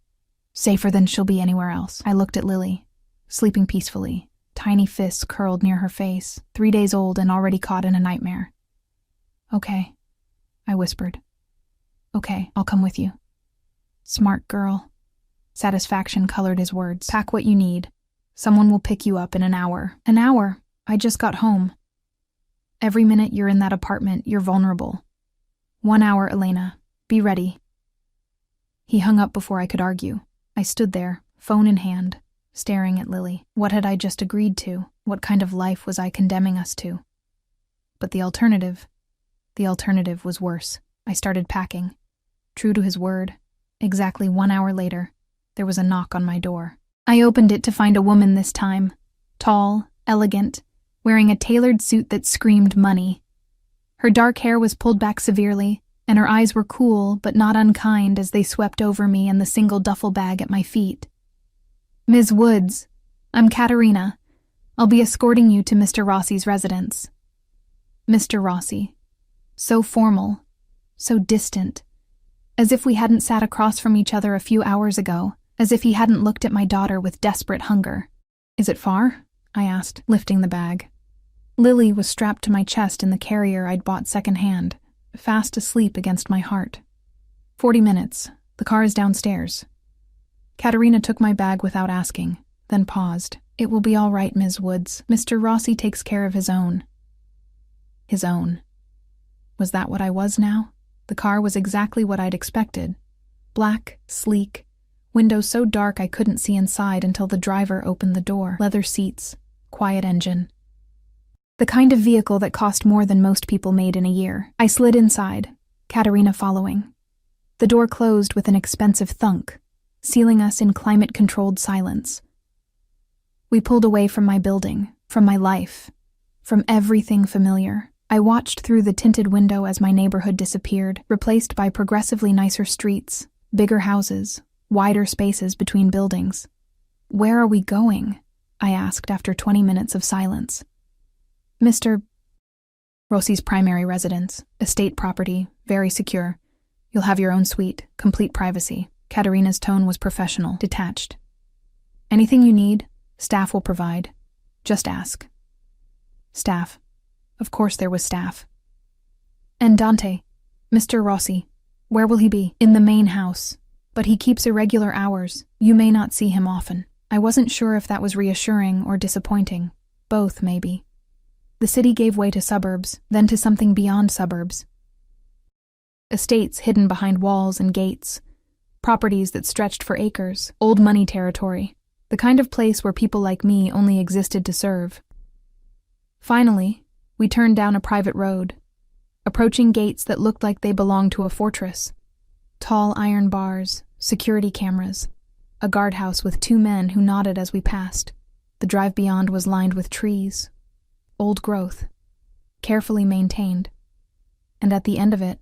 Safer than she'll be anywhere else. I looked at Lily, sleeping peacefully, tiny fists curled near her face, 3 days old and already caught in a nightmare. Okay, I whispered. Okay, I'll come with you. Smart girl. Satisfaction colored his words. Pack what you need. Someone will pick you up in an hour. An hour? I just got home. Every minute you're in that apartment, you're vulnerable. 1 hour, Elena. Be ready. He hung up before I could argue. I stood there, phone in hand, staring at Lily. What had I just agreed to? What kind of life was I condemning us to? But the alternative was worse. I started packing. True to his word, exactly 1 hour later, there was a knock on my door. I opened it to find a woman this time, tall, elegant, wearing a tailored suit that screamed money. Her dark hair was pulled back severely, and her eyes were cool but not unkind as they swept over me and the single duffel bag at my feet. Ms. Woods, I'm Katerina. I'll be escorting you to Mr. Rossi's residence. Mr. Rossi. So formal, so distant, as if we hadn't sat across from each other a few hours ago, as if he hadn't looked at my daughter with desperate hunger. Is it far? I asked, lifting the bag. Lily was strapped to my chest in the carrier I'd bought secondhand, fast asleep against my heart. 40 minutes. The car is downstairs. Katerina took my bag without asking, then paused. It will be all right, Ms. Woods. Mr. Rossi takes care of his own. His own. Was that what I was now? The car was exactly what I'd expected. Black, sleek, windows so dark I couldn't see inside until the driver opened the door. Leather seats, quiet engine. The kind of vehicle that cost more than most people made in a year. I slid inside, Katerina following. The door closed with an expensive thunk, sealing us in climate-controlled silence. We pulled away from my building, from my life, from everything familiar. I watched through the tinted window as my neighborhood disappeared, replaced by progressively nicer streets, bigger houses, wider spaces between buildings. Where are we going? I asked after 20 minutes of silence. Mr. Rossi's primary residence, estate property, very secure. You'll have your own suite, complete privacy. Katerina's tone was professional, detached. Anything you need, staff will provide. Just ask. Staff. Of course there was staff. And Dante, Mr. Rossi, where will he be? In the main house, but he keeps irregular hours. You may not see him often. I wasn't sure if that was reassuring or disappointing. Both, maybe. The city gave way to suburbs, then to something beyond suburbs. Estates hidden behind walls and gates. Properties that stretched for acres. Old money territory. The kind of place where people like me only existed to serve. Finally, we turned down a private road, approaching gates that looked like they belonged to a fortress. Tall iron bars, security cameras, a guardhouse with 2 men who nodded as we passed. The drive beyond was lined with trees, old growth, carefully maintained. And at the end of it,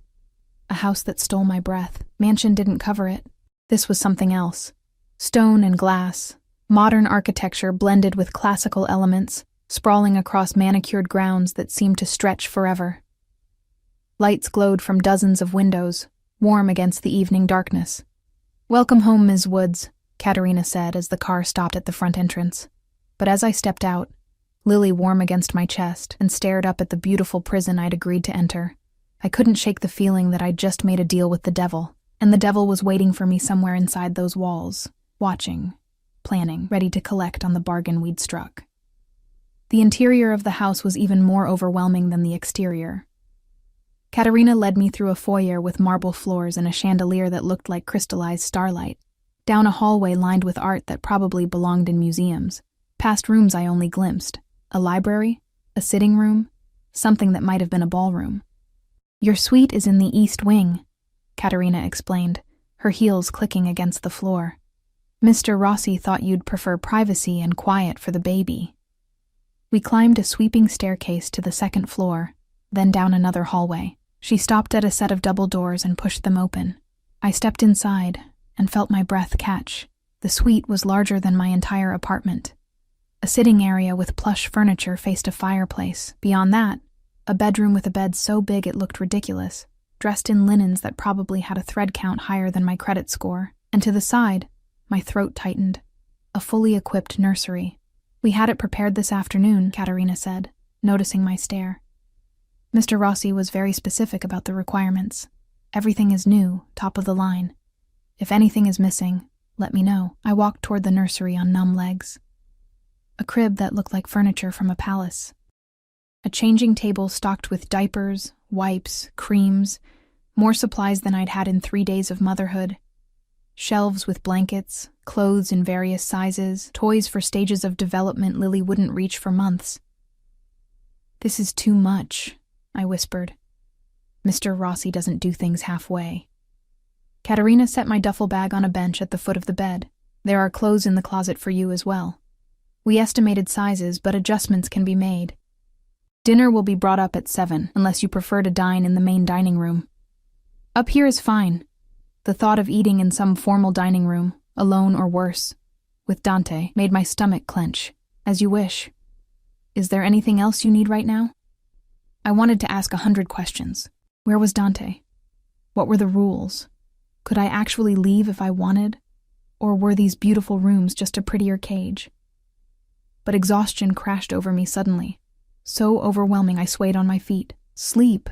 a house that stole my breath. Mansion didn't cover it. This was something else. Stone and glass, modern architecture blended with classical elements, sprawling across manicured grounds that seemed to stretch forever. Lights glowed from dozens of windows, warm against the evening darkness. Welcome home, Ms. Woods, Katerina said as the car stopped at the front entrance. But as I stepped out, Lily warm against my chest and stared up at the beautiful prison I'd agreed to enter, I couldn't shake the feeling that I'd just made a deal with the devil, and the devil was waiting for me somewhere inside those walls, watching, planning, ready to collect on the bargain we'd struck. The interior of the house was even more overwhelming than the exterior. Katerina led me through a foyer with marble floors and a chandelier that looked like crystallized starlight, down a hallway lined with art that probably belonged in museums, past rooms I only glimpsed, a library, a sitting room, something that might have been a ballroom. Your suite is in the east wing, Katerina explained, her heels clicking against the floor. Mr. Rossi thought you'd prefer privacy and quiet for the baby. We climbed a sweeping staircase to the second floor, then down another hallway. She stopped at a set of double doors and pushed them open. I stepped inside and felt my breath catch. The suite was larger than my entire apartment. A sitting area with plush furniture faced a fireplace. Beyond that, a bedroom with a bed so big it looked ridiculous, dressed in linens that probably had a thread count higher than my credit score. And to the side, my throat tightened, a fully equipped nursery. "We had it prepared this afternoon," Katerina said, noticing my stare. Mr. Rossi was very specific about the requirements. "Everything is new, top of the line. If anything is missing, let me know." I walked toward the nursery on numb legs. A crib that looked like furniture from a palace. A changing table stocked with diapers, wipes, creams, more supplies than I'd had in 3 days of motherhood. Shelves with blankets, clothes in various sizes, toys for stages of development Lily wouldn't reach for months. "This is too much," I whispered. "Mr. Rossi doesn't do things halfway." Katerina set my duffel bag on a bench at the foot of the bed. "There are clothes in the closet for you as well. We estimated sizes, but adjustments can be made. Dinner will be brought up at 7, unless you prefer to dine in the main dining room. Up here is fine." The thought of eating in some formal dining room, alone or worse, with Dante, made my stomach clench. "As you wish. Is there anything else you need right now?" I wanted to ask 100 questions. Where was Dante? What were the rules? Could I actually leave if I wanted? Or were these beautiful rooms just a prettier cage? But exhaustion crashed over me suddenly. So overwhelming I swayed on my feet. "Sleep,"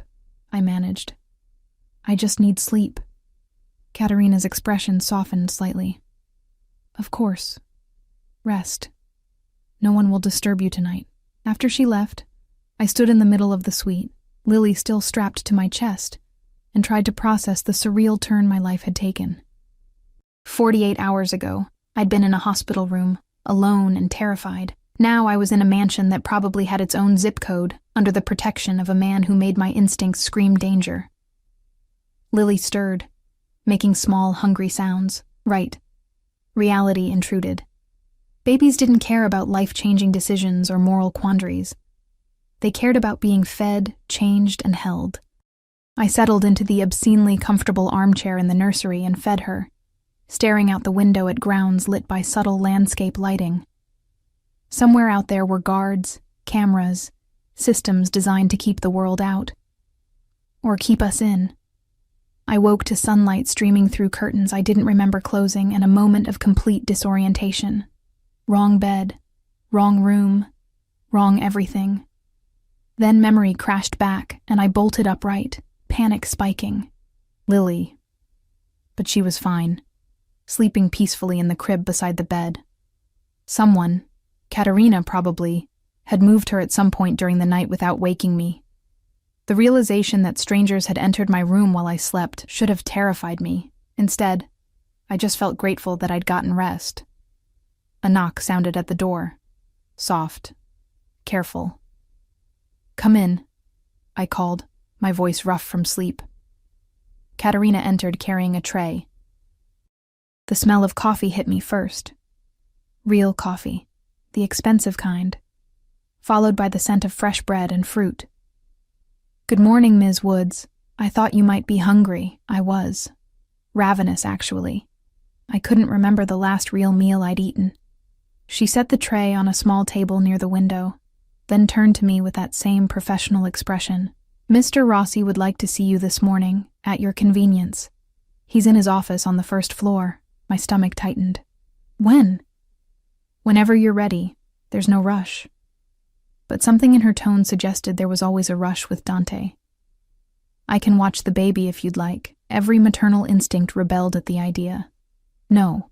I managed. "I just need sleep." Katerina's expression softened slightly. "Of course. Rest. No one will disturb you tonight." After she left, I stood in the middle of the suite, Lily still strapped to my chest, and tried to process the surreal turn my life had taken. 48 hours ago, I'd been in a hospital room, alone and terrified. Now I was in a mansion that probably had its own zip code, under the protection of a man who made my instincts scream danger. Lily stirred, making small, hungry sounds. Right. Reality intruded. Babies didn't care about life-changing decisions or moral quandaries. They cared about being fed, changed, and held. I settled into the obscenely comfortable armchair in the nursery and fed her, staring out the window at grounds lit by subtle landscape lighting. Somewhere out there were guards, cameras, systems designed to keep the world out. Or keep us in. I woke to sunlight streaming through curtains I didn't remember closing and a moment of complete disorientation. Wrong bed, wrong room, wrong everything. Then memory crashed back and I bolted upright, panic spiking. Lily. But she was fine, sleeping peacefully in the crib beside the bed. Someone, Katerina probably, had moved her at some point during the night without waking me. The realization that strangers had entered my room while I slept should have terrified me. Instead, I just felt grateful that I'd gotten rest. A knock sounded at the door. Soft. Careful. "Come in," I called, my voice rough from sleep. Katerina entered carrying a tray. The smell of coffee hit me first. Real coffee, the expensive kind, followed by the scent of fresh bread and fruit. "Good morning, Ms. Woods. I thought you might be hungry." I was. Ravenous, actually. I couldn't remember the last real meal I'd eaten. She set the tray on a small table near the window, then turned to me with that same professional expression. "Mr. Rossi would like to see you this morning, at your convenience. He's in his office on the first floor." My stomach tightened. "When?" "Whenever you're ready. There's no rush." But something in her tone suggested there was always a rush with Dante. "I can watch the baby if you'd like." Every maternal instinct rebelled at the idea. "No.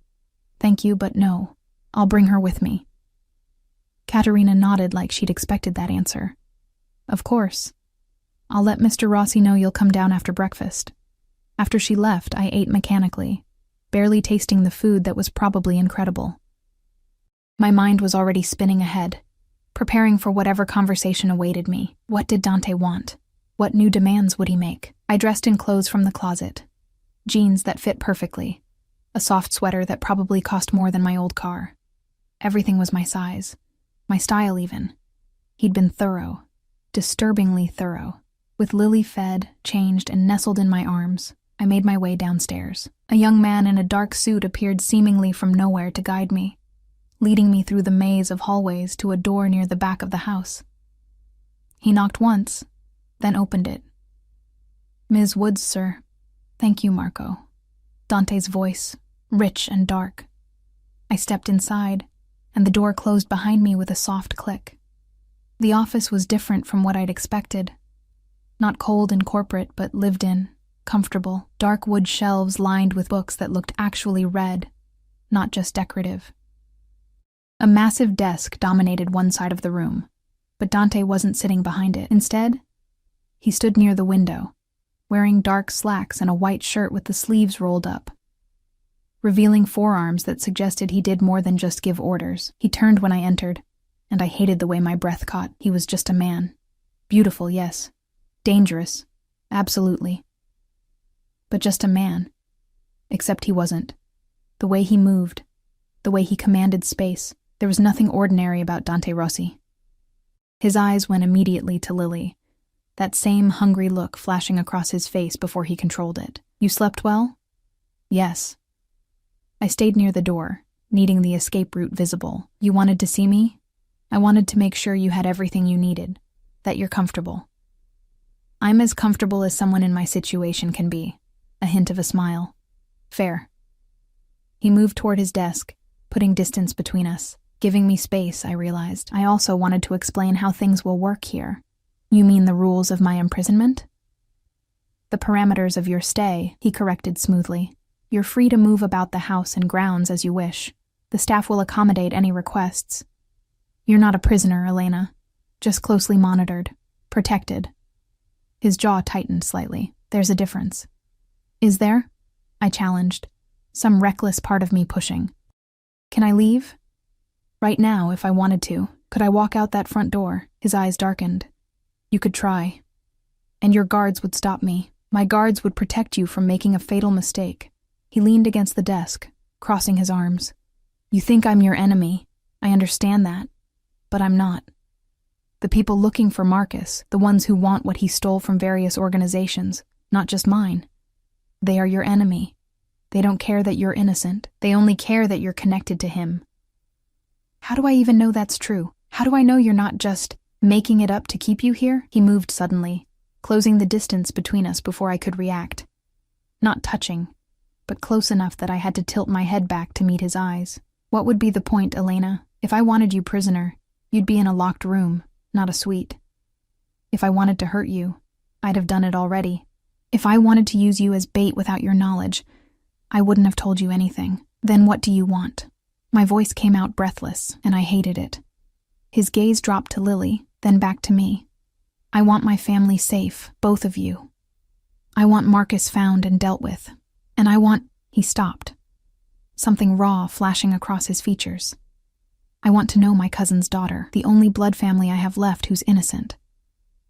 Thank you, but no. I'll bring her with me." Katerina nodded like she'd expected that answer. "Of course. I'll let Mr. Rossi know you'll come down after breakfast." After she left, I ate mechanically, barely tasting the food that was probably incredible. My mind was already spinning ahead, preparing for whatever conversation awaited me. What did Dante want? What new demands would he make? I dressed in clothes from the closet. Jeans that fit perfectly. A soft sweater that probably cost more than my old car. Everything was my size. My style even. He'd been thorough, disturbingly thorough. With Lily fed, changed, and nestled in my arms, I made my way downstairs. A young man in a dark suit appeared seemingly from nowhere to guide me, leading me through the maze of hallways to a door near the back of the house. He knocked once, then opened it. "Ms. Woods, sir." "Thank you, Marco." Dante's voice, rich and dark. I stepped inside, and the door closed behind me with a soft click. The office was different from what I'd expected. Not cold and corporate, but lived in, comfortable, dark wood shelves lined with books that looked actually read, not just decorative. A massive desk dominated one side of the room, but Dante wasn't sitting behind it. Instead, he stood near the window, wearing dark slacks and a white shirt with the sleeves rolled up, revealing forearms that suggested he did more than just give orders. He turned when I entered, and I hated the way my breath caught. He was just a man. Beautiful, yes. Dangerous, absolutely. But just a man. Except he wasn't. The way he moved, the way he commanded space, there was nothing ordinary about Dante Rossi. His eyes went immediately to Lily, that same hungry look flashing across his face before he controlled it. "You slept well?" "Yes." I stayed near the door, needing the escape route visible. "You wanted to see me?" "I wanted to make sure you had everything you needed, that you're comfortable." "I'm as comfortable as someone in my situation can be." A hint of a smile. "Fair." He moved toward his desk, putting distance between us. Giving me space, I realized. I also wanted to explain how things will work here. "You mean the rules of my imprisonment?" "The parameters of your stay," he corrected smoothly. "You're free to move about the house and grounds as you wish. The staff will accommodate any requests. You're not a prisoner, Elena. Just closely monitored. Protected." His jaw tightened slightly. "There's a difference." "Is there?" I challenged, some reckless part of me pushing. "Can I leave?" "Right now, if I wanted to. Could I walk out that front door?" His eyes darkened. "You could try. And your guards would stop me. My guards would protect you from making a fatal mistake." He leaned against the desk, crossing his arms. "You think I'm your enemy. I understand that. But I'm not. The people looking for Marcus, the ones who want what he stole from various organizations, not just mine, they are your enemy. They don't care that you're innocent. They only care that you're connected to him." "How do I even know that's true? How do I know you're not just making it up to keep you here?" He moved suddenly, closing the distance between us before I could react. Not touching, but close enough that I had to tilt my head back to meet his eyes. "What would be the point, Elena? If I wanted you prisoner, you'd be in a locked room, not a suite. If I wanted to hurt you, I'd have done it already. If I wanted to use you as bait without your knowledge, I wouldn't have told you anything. Then what do you want?" My voice came out breathless, and I hated it. His gaze dropped to Lily, then back to me. "I want my family safe, both of you. I want Marcus found and dealt with. And I want—" He stopped, something raw flashing across his features. "I want to know my cousin's daughter, the only blood family I have left who's innocent."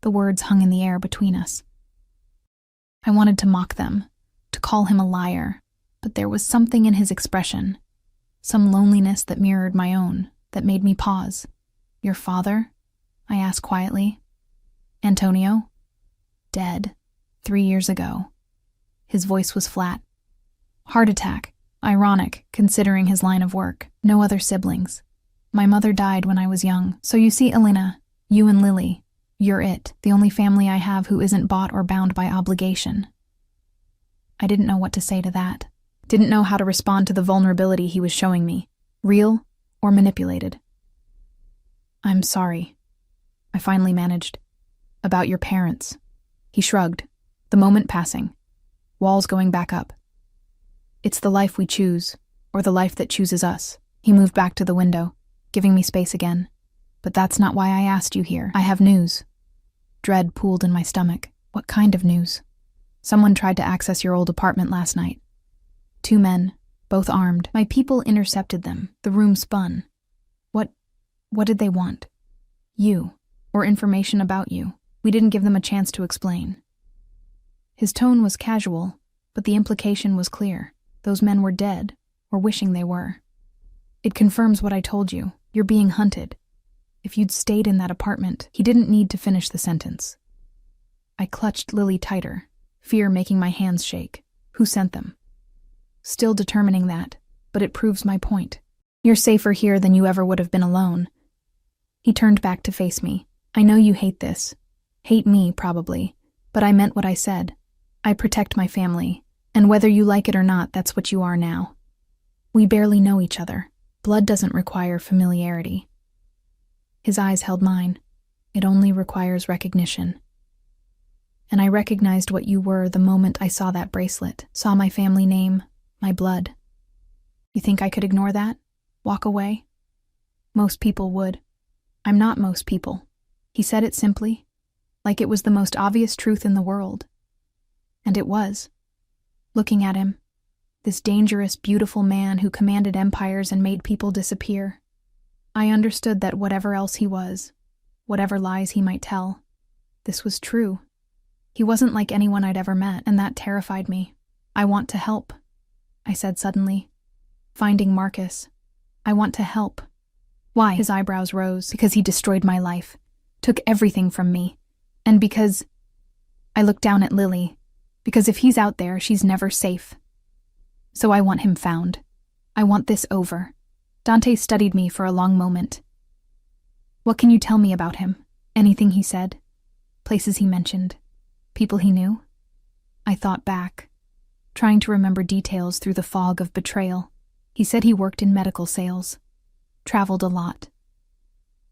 The words hung in the air between us. I wanted to mock them, to call him a liar, but there was something in his expression, some loneliness that mirrored my own, that made me pause. "Your father?" I asked quietly. "Antonio? Dead. 3 years ago." His voice was flat. "Heart attack. Ironic, considering his line of work. No other siblings. My mother died when I was young. So you see, Elena, you and Lily, you're it, the only family I have who isn't bought or bound by obligation." I didn't know what to say to that. Didn't know how to respond to the vulnerability he was showing me, real or manipulated. "I'm sorry," I finally managed. "About your parents." He shrugged, the moment passing, walls going back up. "It's the life we choose, or the life that chooses us." He moved back to the window, giving me space again. "But that's not why I asked you here. I have news." Dread pooled in my stomach. "What kind of news?" "Someone tried to access your old apartment last night. 2 men, both armed. My people intercepted them. The room spun. What did they want? You, or information about you. We didn't give them a chance to explain." His tone was casual, but the implication was clear. Those men were dead, or wishing they were. "It confirms what I told you. You're being hunted. If you'd stayed in that apartment, he didn't need to finish the sentence. I clutched Lily tighter, fear making my hands shake. Who sent them? Still determining that, but it proves my point. You're safer here than you ever would have been alone. He turned back to face me. I know you hate this. Hate me, probably. But I meant what I said. I protect my family, and whether you like it or not, that's what you are now. We barely know each other. Blood doesn't require familiarity. His eyes held mine. It only requires recognition. And I recognized what you were the moment I saw that bracelet, saw my family name, my blood. You think I could ignore that? Walk away? Most people would. I'm not most people. He said it simply, like it was the most obvious truth in the world. And it was. Looking at him, this dangerous, beautiful man who commanded empires and made people disappear, I understood that whatever else he was, whatever lies he might tell, this was true. He wasn't like anyone I'd ever met, and that terrified me. I want to help, I said suddenly. Finding Marcus. I want to help. Why? His eyebrows rose. Because he destroyed my life, took everything from me, and because... I looked down at Lily. Because if he's out there, she's never safe. So I want him found. I want this over. Dante studied me for a long moment. What can you tell me about him? Anything he said? Places he mentioned? People he knew? I thought back, trying to remember details through the fog of betrayal. He said he worked in medical sales, traveled a lot,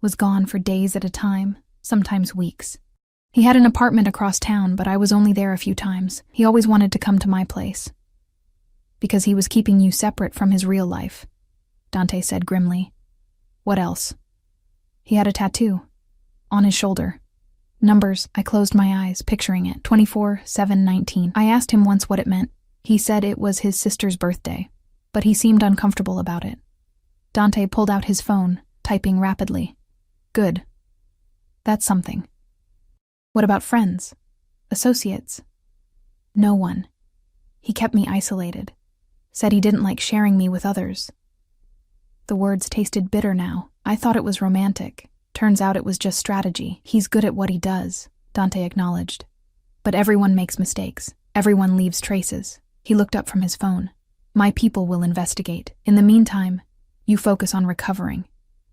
was gone for days at a time, sometimes weeks. He had an apartment across town, but I was only there a few times. He always wanted to come to my place. Because he was keeping you separate from his real life, Dante said grimly. What else? He had a tattoo. On his shoulder. Numbers. I closed my eyes, picturing it. 24/7/19. I asked him once what it meant. He said it was his sister's birthday, but he seemed uncomfortable about it. Dante pulled out his phone, typing rapidly. Good. That's something. What about friends? Associates? No one. He kept me isolated. Said he didn't like sharing me with others. The words tasted bitter now. I thought it was romantic. Turns out it was just strategy. He's good at what he does, Dante acknowledged. But everyone makes mistakes. Everyone leaves traces. He looked up from his phone. My people will investigate. In the meantime, you focus on recovering,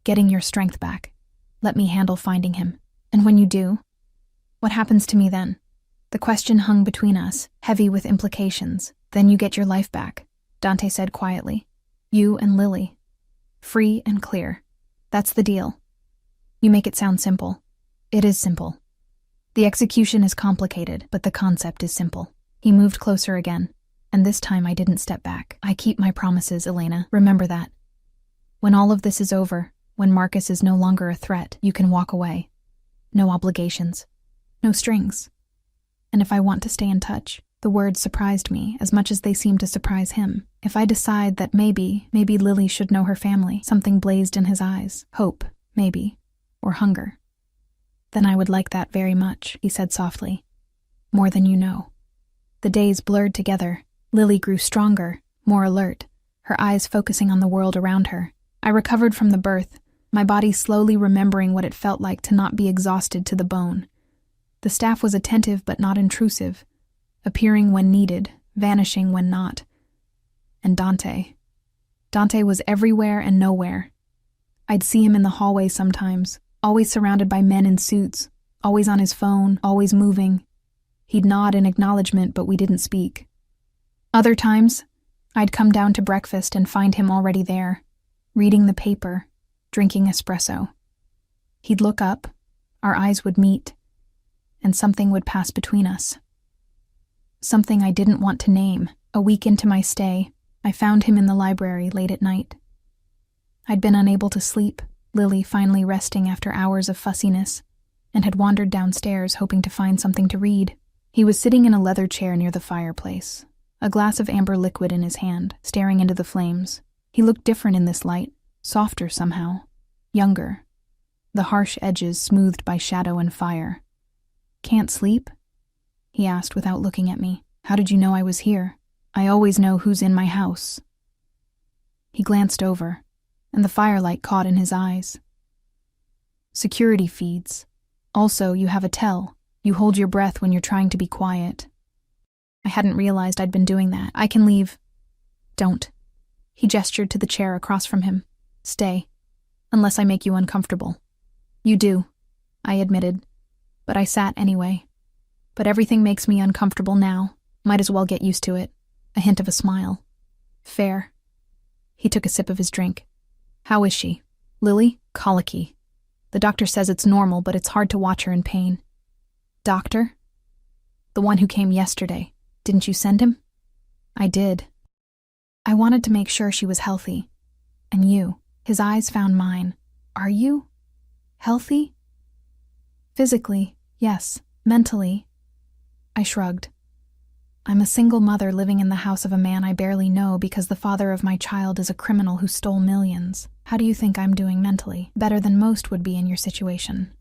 getting your strength back. Let me handle finding him. And when you do, what happens to me then? The question hung between us, heavy with implications. Then you get your life back, Dante said quietly. You and Lily. Free and clear. That's the deal. You make it sound simple. It is simple. The execution is complicated, but the concept is simple. He moved closer again, and this time I didn't step back. I keep my promises, Elena. Remember that. When all of this is over, when Marcus is no longer a threat, you can walk away. No obligations. No strings. And if I want to stay in touch, the words surprised me as much as they seemed to surprise him. If I decide that maybe Lily should know her family, something blazed in his eyes. Hope, maybe. Or hunger. Then I would like that very much, he said softly. More than you know. The days blurred together. Lily grew stronger, more alert, her eyes focusing on the world around her. I recovered from the birth, my body slowly remembering what it felt like to not be exhausted to the bone. The staff was attentive but not intrusive, appearing when needed, vanishing when not. And Dante. Dante was everywhere and nowhere. I'd see him in the hallway sometimes, always surrounded by men in suits, always on his phone, always moving. He'd nod in acknowledgement, but we didn't speak. Other times, I'd come down to breakfast and find him already there, reading the paper, drinking espresso. He'd look up, our eyes would meet, and something would pass between us. Something I didn't want to name. A week into my stay, I found him in the library late at night. I'd been unable to sleep, Lily finally resting after hours of fussiness, and had wandered downstairs hoping to find something to read. He was sitting in a leather chair near the fireplace, a glass of amber liquid in his hand, staring into the flames. He looked different in this light, softer somehow, younger, the harsh edges smoothed by shadow and fire. Can't sleep? He asked without looking at me. How did you know I was here? I always know who's in my house. He glanced over, and the firelight caught in his eyes. Security feeds. Also, you have a tell. You hold your breath when you're trying to be quiet. I hadn't realized I'd been doing that. I can leave. Don't. He gestured to the chair across from him. Stay. Unless I make you uncomfortable. You do, I admitted. But I sat anyway. But everything makes me uncomfortable now. Might as well get used to it. A hint of a smile. Fair. He took a sip of his drink. How is she? Lily? Colicky. The doctor says it's normal, but it's hard to watch her in pain. Doctor? The one who came yesterday. Didn't you send him? I did. I wanted to make sure she was healthy. And you. His eyes found mine. Are you? Healthy? Physically, yes. Mentally. I shrugged. I'm a single mother living in the house of a man I barely know because the father of my child is a criminal who stole millions. How do you think I'm doing mentally? Better than most would be in your situation.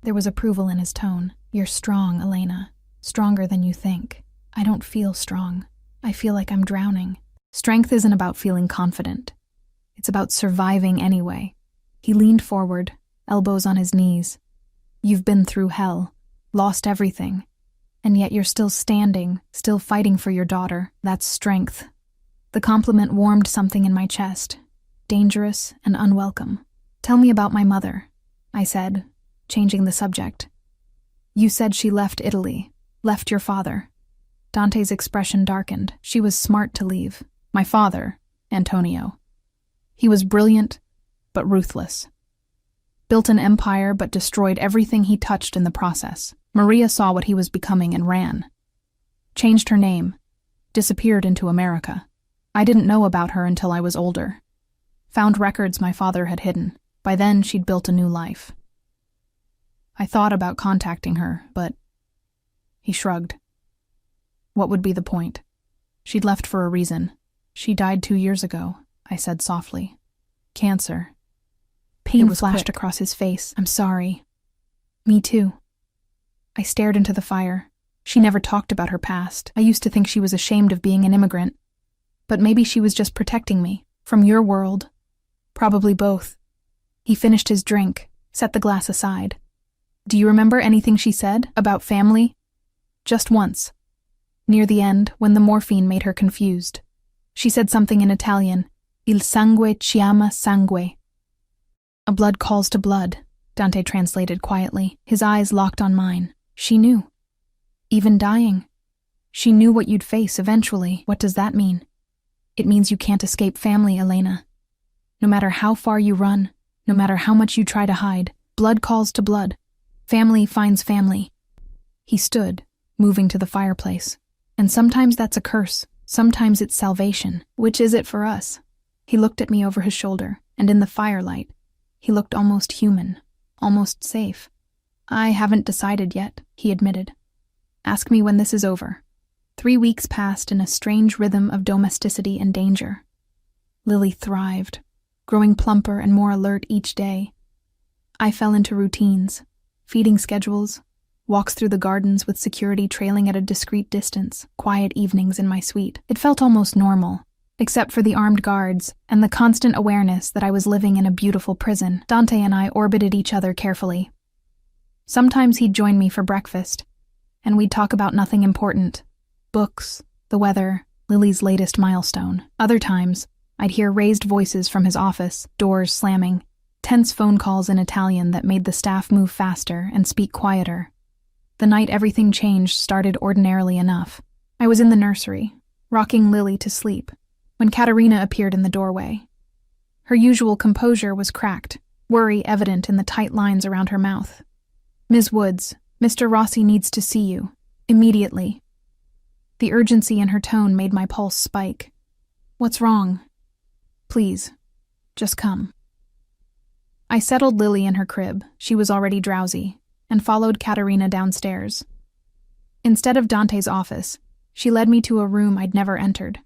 There was approval in his tone. You're strong, Elena. Stronger than you think. I don't feel strong. I feel like I'm drowning. Strength isn't about feeling confident. It's about surviving anyway. He leaned forward, elbows on his knees. You've been through hell, lost everything. And yet you're still standing, still fighting for your daughter. That's strength. The compliment warmed something in my chest, dangerous and unwelcome. Tell me about my mother, I said, changing the subject. You said she left Italy, left your father. Dante's expression darkened. She was smart to leave. My father, Antonio. He was brilliant, but ruthless. Built an empire, but destroyed everything he touched in the process. Maria saw what he was becoming and ran. Changed her name. Disappeared into America. I didn't know about her until I was older. Found records my father had hidden. By then, she'd built a new life. I thought about contacting her, but... He shrugged. What would be the point? She'd left for a reason. She died 2 years ago, I said softly. Cancer. Pain flashed across his face. I'm sorry. Me too. I stared into the fire. She never talked about her past. I used to think she was ashamed of being an immigrant. But maybe she was just protecting me. From your world. Probably both. He finished his drink, set the glass aside. Do you remember anything she said about family? Just once. Near the end, when the morphine made her confused. She said something in Italian. Il sangue chiama sangue. A blood calls to blood, Dante translated quietly, his eyes locked on mine. She knew. Even dying. She knew what you'd face eventually. What does that mean? It means you can't escape family, Elena. No matter how far you run, no matter how much you try to hide, blood calls to blood. Family finds family. He stood, moving to the fireplace. And sometimes that's a curse. Sometimes it's salvation. Which is it for us? He looked at me over his shoulder, and in the firelight, he looked almost human, almost safe. I haven't decided yet, he admitted. Ask me when this is over. 3 weeks passed in a strange rhythm of domesticity and danger. Lily thrived, growing plumper and more alert each day. I fell into routines, feeding schedules, walks through the gardens with security trailing at a discreet distance, quiet evenings in my suite. It felt almost normal, except for the armed guards and the constant awareness that I was living in a beautiful prison. Dante and I orbited each other carefully. Sometimes he'd join me for breakfast, and we'd talk about nothing important. Books, the weather, Lily's latest milestone. Other times, I'd hear raised voices from his office, doors slamming, tense phone calls in Italian that made the staff move faster and speak quieter. The night everything changed started ordinarily enough. I was in the nursery, rocking Lily to sleep, when Katerina appeared in the doorway. Her usual composure was cracked, worry evident in the tight lines around her mouth. Ms. Woods, Mr. Rossi needs to see you. Immediately. The urgency in her tone made my pulse spike. What's wrong? Please, just come. I settled Lily in her crib, she was already drowsy, and followed Katerina downstairs. Instead of Dante's office, she led me to a room I'd never entered.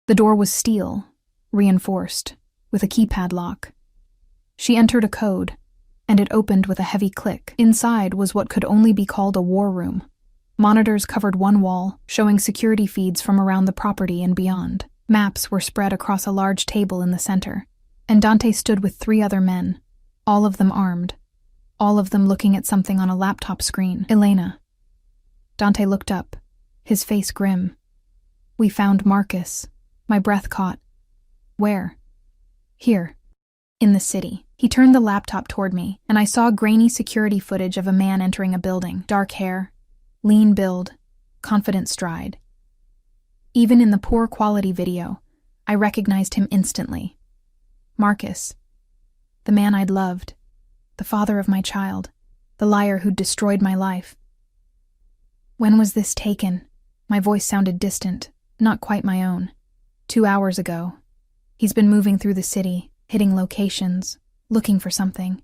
The door was steel, reinforced, with a keypad lock. She entered a code, and it opened with a heavy click. Inside was what could only be called a war room. Monitors covered one wall, showing security feeds from around the property and beyond. Maps were spread across a large table in the center, and Dante stood with 3 other men, all of them armed, all of them looking at something on a laptop screen. Elena. Dante looked up, his face grim. We found Marcus. My breath caught. Where? Here. In the city. He turned the laptop toward me, and I saw grainy security footage of a man entering a building. Dark hair, lean build, confident stride. Even in the poor quality video, I recognized him instantly. Marcus. The man I'd loved. The father of my child. The liar who'd destroyed my life. When was this taken? My voice sounded distant, not quite my own. 2 hours ago. He's been moving through the city, hitting locations, looking for something.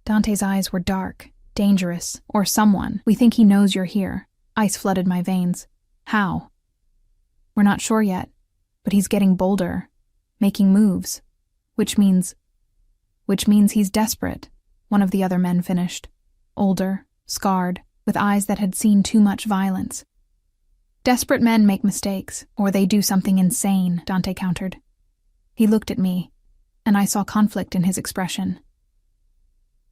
Dante's eyes were dark, dangerous, or someone. We think he knows you're here. Ice flooded my veins. How? We're not sure yet, but he's getting bolder, making moves, which means he's desperate, one of the other men finished. Older, scarred, with eyes that had seen too much violence. Desperate men make mistakes, or they do something insane, Dante countered. He looked at me, and I saw conflict in his expression.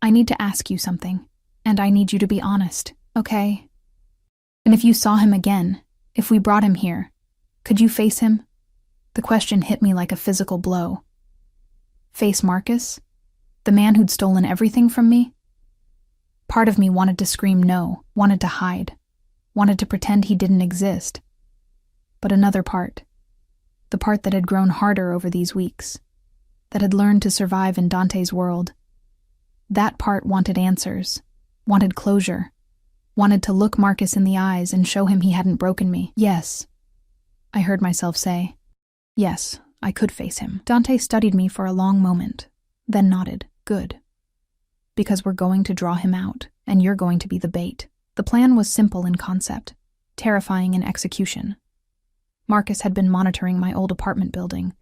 I need to ask you something, and I need you to be honest, okay? And if you saw him again, if we brought him here, could you face him? The question hit me like a physical blow. Face Marcus? The man who'd stolen everything from me? Part of me wanted to scream no, wanted to hide, wanted to pretend he didn't exist. But another part, the part that had grown harder over these weeks, that had learned to survive in Dante's world, that part wanted answers, wanted closure, wanted to look Marcus in the eyes and show him he hadn't broken me. Yes, I heard myself say. Yes, I could face him. Dante studied me for a long moment, then nodded. Good. Because we're going to draw him out, and you're going to be the bait. The plan was simple in concept, terrifying in execution. Marcus had been monitoring my old apartment building,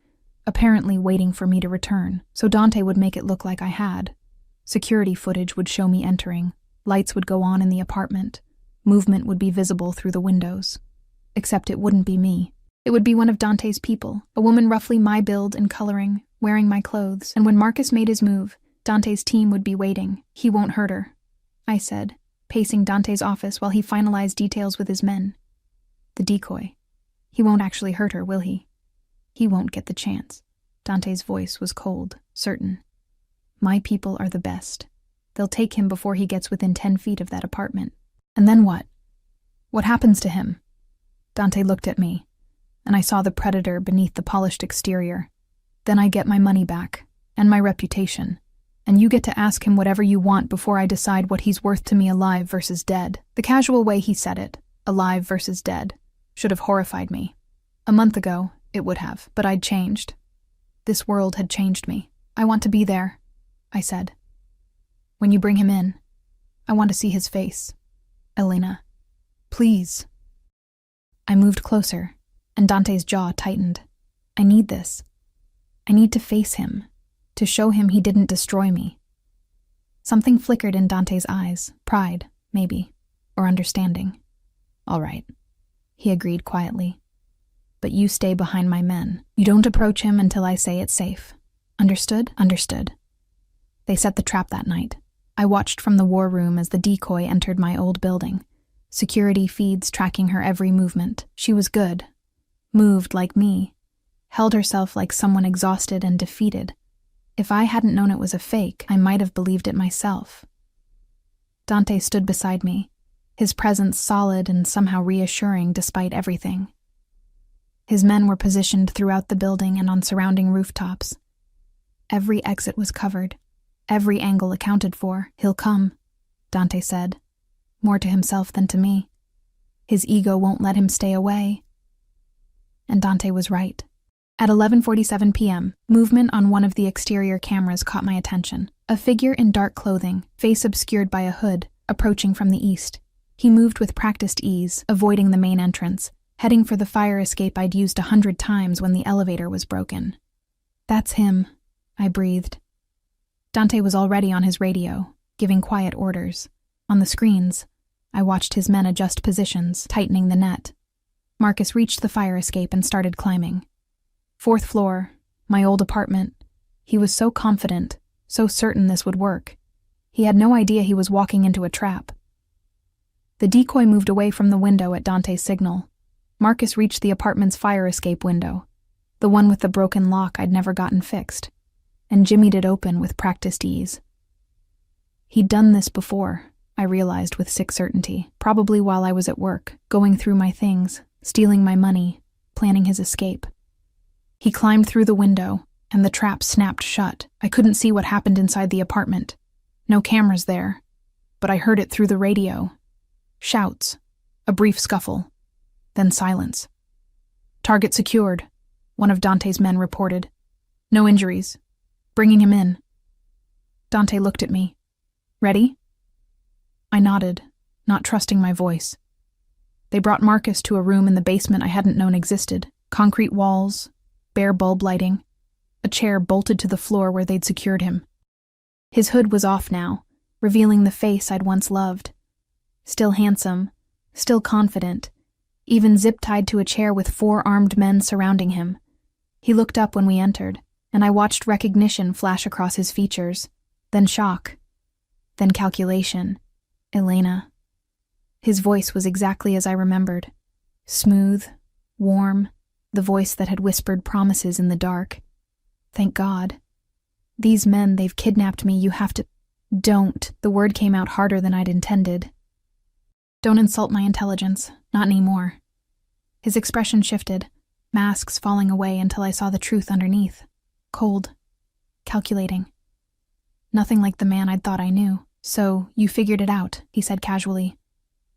apparently waiting for me to return, so Dante would make it look like I had. Security footage would show me entering, lights would go on in the apartment, movement would be visible through the windows. Except it wouldn't be me. It would be one of Dante's people, a woman roughly my build and coloring, wearing my clothes, and when Marcus made his move, Dante's team would be waiting. He won't hurt her, I said, pacing Dante's office while he finalized details with his men. The decoy. He won't actually hurt her, will he? He won't get the chance. Dante's voice was cold, certain. My people are the best. They'll take him before he gets within 10 feet of that apartment. And then what? What happens to him? Dante looked at me, and I saw the predator beneath the polished exterior. Then I get my money back, and my reputation, and you get to ask him whatever you want before I decide what he's worth to me alive versus dead. The casual way he said it, alive versus dead, should have horrified me. A month ago, it would have, but I'd changed. This world had changed me. I want to be there, I said. When you bring him in, I want to see his face. Elena, please. I moved closer, and Dante's jaw tightened. I need this. I need to face him, to show him he didn't destroy me. Something flickered in Dante's eyes, pride, maybe, or understanding. All right, he agreed quietly. But you stay behind my men. You don't approach him until I say it's safe. Understood? Understood. They set the trap that night. I watched from the war room as the decoy entered my old building. Security feeds tracking her every movement. She was good. Moved like me. Held herself like someone exhausted and defeated. If I hadn't known it was a fake, I might have believed it myself. Dante stood beside me, his presence solid and somehow reassuring despite everything. His men were positioned throughout the building and on surrounding rooftops. Every exit was covered, every angle accounted for. He'll come, Dante said, more to himself than to me. His ego won't let him stay away. And Dante was right. At 11:47 p.m., movement on one of the exterior cameras caught my attention. A figure in dark clothing, face obscured by a hood, approaching from the east. He moved with practiced ease, avoiding the main entrance, heading for the fire escape I'd used 100 times when the elevator was broken. That's him, I breathed. Dante was already on his radio, giving quiet orders. On the screens, I watched his men adjust positions, tightening the net. Marcus reached the fire escape and started climbing. 4th floor, my old apartment. He was so confident, so certain this would work. He had no idea he was walking into a trap. The decoy moved away from the window at Dante's signal. Marcus reached the apartment's fire escape window, the one with the broken lock I'd never gotten fixed, and jimmied it open with practiced ease. He'd done this before, I realized with sick certainty, probably while I was at work, going through my things, stealing my money, planning his escape. He climbed through the window, and the trap snapped shut. I couldn't see what happened inside the apartment. No cameras there, but I heard it through the radio. Shouts, a brief scuffle, then silence. "Target secured," one of Dante's men reported. "No injuries. Bringing him in." Dante looked at me. "Ready?" I nodded, not trusting my voice. They brought Marcus to a room in the basement I hadn't known existed. Concrete walls, bare bulb lighting, a chair bolted to the floor where they'd secured him. His hood was off now, revealing the face I'd once loved. Still handsome, still confident, even zip-tied to a chair with 4 armed men surrounding him. He looked up when we entered, and I watched recognition flash across his features, then shock, then calculation. Elena. His voice was exactly as I remembered. Smooth, warm, the voice that had whispered promises in the dark. Thank God. "These men, they've kidnapped me, you have to—" "Don't." The word came out harder than I'd intended. "Don't insult my intelligence. Not anymore." His expression shifted, masks falling away until I saw the truth underneath. Cold. Calculating. Nothing like the man I'd thought I knew. "So, you figured it out," he said casually.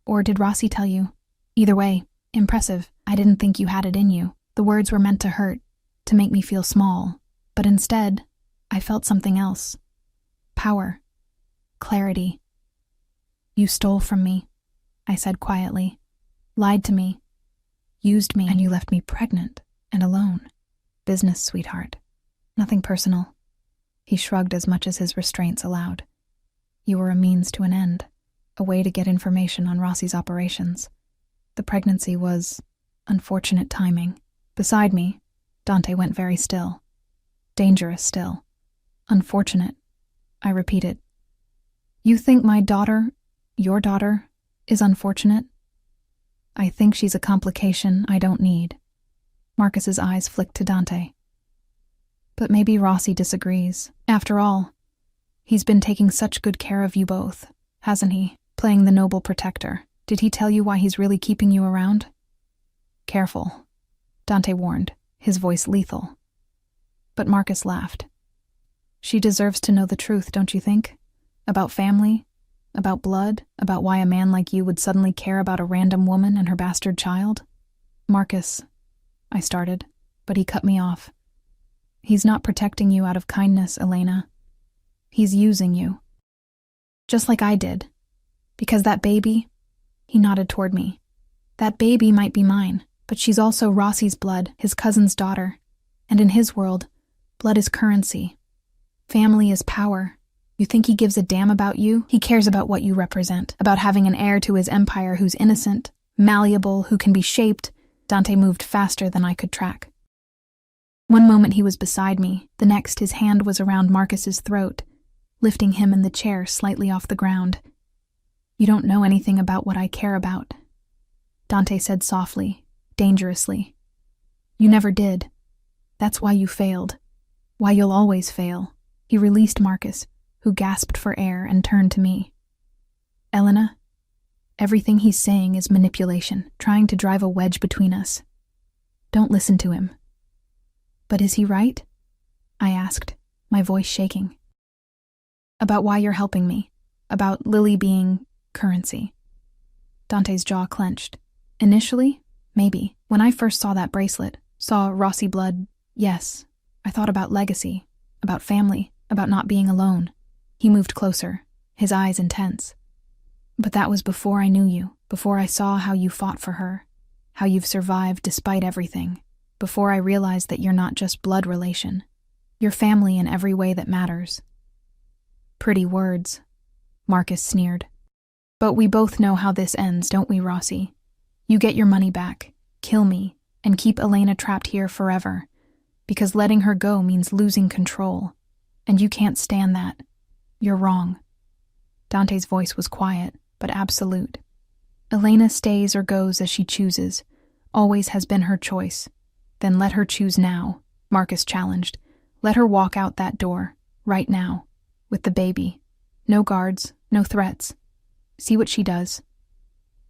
"Or did Rossi tell you? Either way, impressive. I didn't think you had it in you." The words were meant to hurt, to make me feel small. But instead, I felt something else. Power. Clarity. "You stole from me," I said quietly. "Lied to me. Used me, and you left me pregnant and alone. Business, sweetheart. Nothing personal." He shrugged as much as his restraints allowed. "You were a means to an end, a way to get information on Rossi's operations. The pregnancy was unfortunate timing." Beside me, Dante went very still. Dangerous still. "Unfortunate," I repeated. "You think my daughter, your daughter, is unfortunate?" "I think she's a complication I don't need." Marcus's eyes flicked to Dante. "But maybe Rossi disagrees. After all, he's been taking such good care of you both, hasn't he? Playing the noble protector. Did he tell you why he's really keeping you around?" "Careful," Dante warned, his voice lethal. But Marcus laughed. "She deserves to know the truth, don't you think? About family, about blood, about why a man like you would suddenly care about a random woman and her bastard child." "Marcus," I started, but he cut me off. "He's not protecting you out of kindness, Elena. He's using you. Just like I did. Because that baby," he nodded toward me, "that baby might be mine, but she's also Rossi's blood, his cousin's daughter. And in his world, blood is currency. Family is power. You think he gives a damn about you? He cares about what you represent, about having an heir to his empire who's innocent, malleable, who can be shaped." Dante moved faster than I could track. One moment he was beside me, the next his hand was around Marcus's throat, lifting him in the chair slightly off the ground. "You don't know anything about what I care about," Dante said softly, dangerously. "You never did. That's why you failed. Why you'll always fail." He released Marcus, who gasped for air and turned to me. "Elena, everything he's saying is manipulation, trying to drive a wedge between us. Don't listen to him." "But is he right?" I asked, my voice shaking. "About why you're helping me. About Lily being currency." Dante's jaw clenched. "Initially, maybe. When I first saw that bracelet, saw Rossi blood, yes. I thought about legacy, about family, about not being alone." He moved closer, his eyes intense. "But that was before I knew you, before I saw how you fought for her, how you've survived despite everything, before I realized that you're not just blood relation. You're family in every way that matters." "Pretty words," Marcus sneered. "But we both know how this ends, don't we, Rossi? You get your money back, kill me, and keep Elena trapped here forever, because letting her go means losing control. And you can't stand that. You're wrong. Dante's voice was quiet, but absolute. Elena stays or goes as she chooses. Always has been her choice. Then let her choose now, Marcus challenged. Let her walk out that door, right now, with the baby. No guards, no threats. See what she does.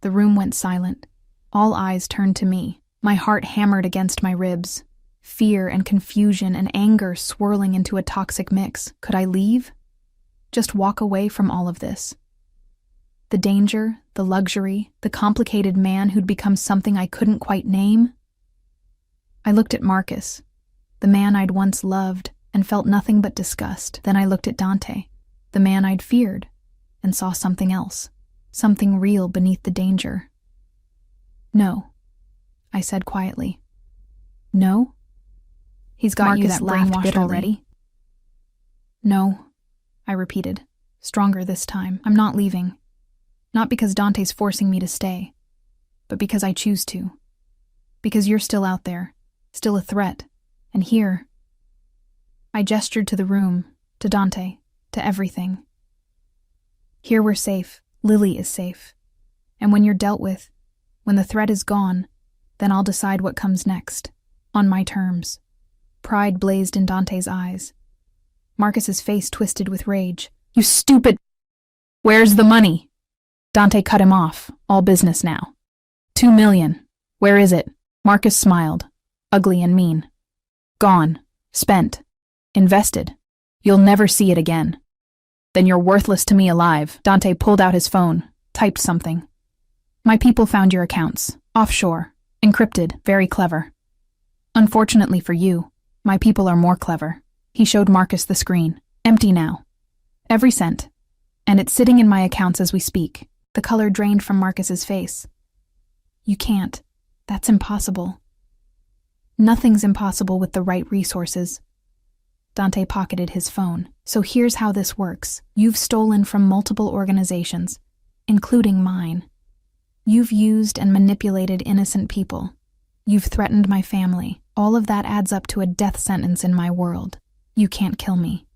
The room went silent. All eyes turned to me. My heart hammered against my ribs. Fear and confusion and anger swirling into a toxic mix. Could I leave? Just walk away from all of this? The danger, the luxury, the complicated man who'd become something I couldn't quite name? I looked at Marcus, the man I'd once loved and felt nothing but disgust. Then I looked at Dante, the man I'd feared, and saw something else, something real beneath the danger. No, I said quietly. No? He's got you that brainwashed already? No, I repeated, stronger this time. I'm not leaving. Not because Dante's forcing me to stay, but because I choose to. Because you're still out there, still a threat, and here. I gestured to the room, to Dante, to everything. Here we're safe. Lily is safe. And when you're dealt with, when the threat is gone, then I'll decide what comes next, on my terms. Pride blazed in Dante's eyes. Marcus's face twisted with rage. You stupid! Where's the money? Dante cut him off, all business now. 2 million. Where is it? Marcus smiled, ugly and mean. Gone. Spent. Invested. You'll never see it again. Then you're worthless to me alive. Dante pulled out his phone, typed something. My people found your accounts. Offshore. Encrypted. Very clever. Unfortunately for you, my people are more clever. He showed Marcus the screen. Empty now. Every cent. And it's sitting in my accounts as we speak. The color drained from Marcus's face. You can't. That's impossible. Nothing's impossible with the right resources. Dante pocketed his phone. So here's how this works. You've stolen from multiple organizations, including mine. You've used and manipulated innocent people. You've threatened my family. All of that adds up to a death sentence in my world. You can't kill me.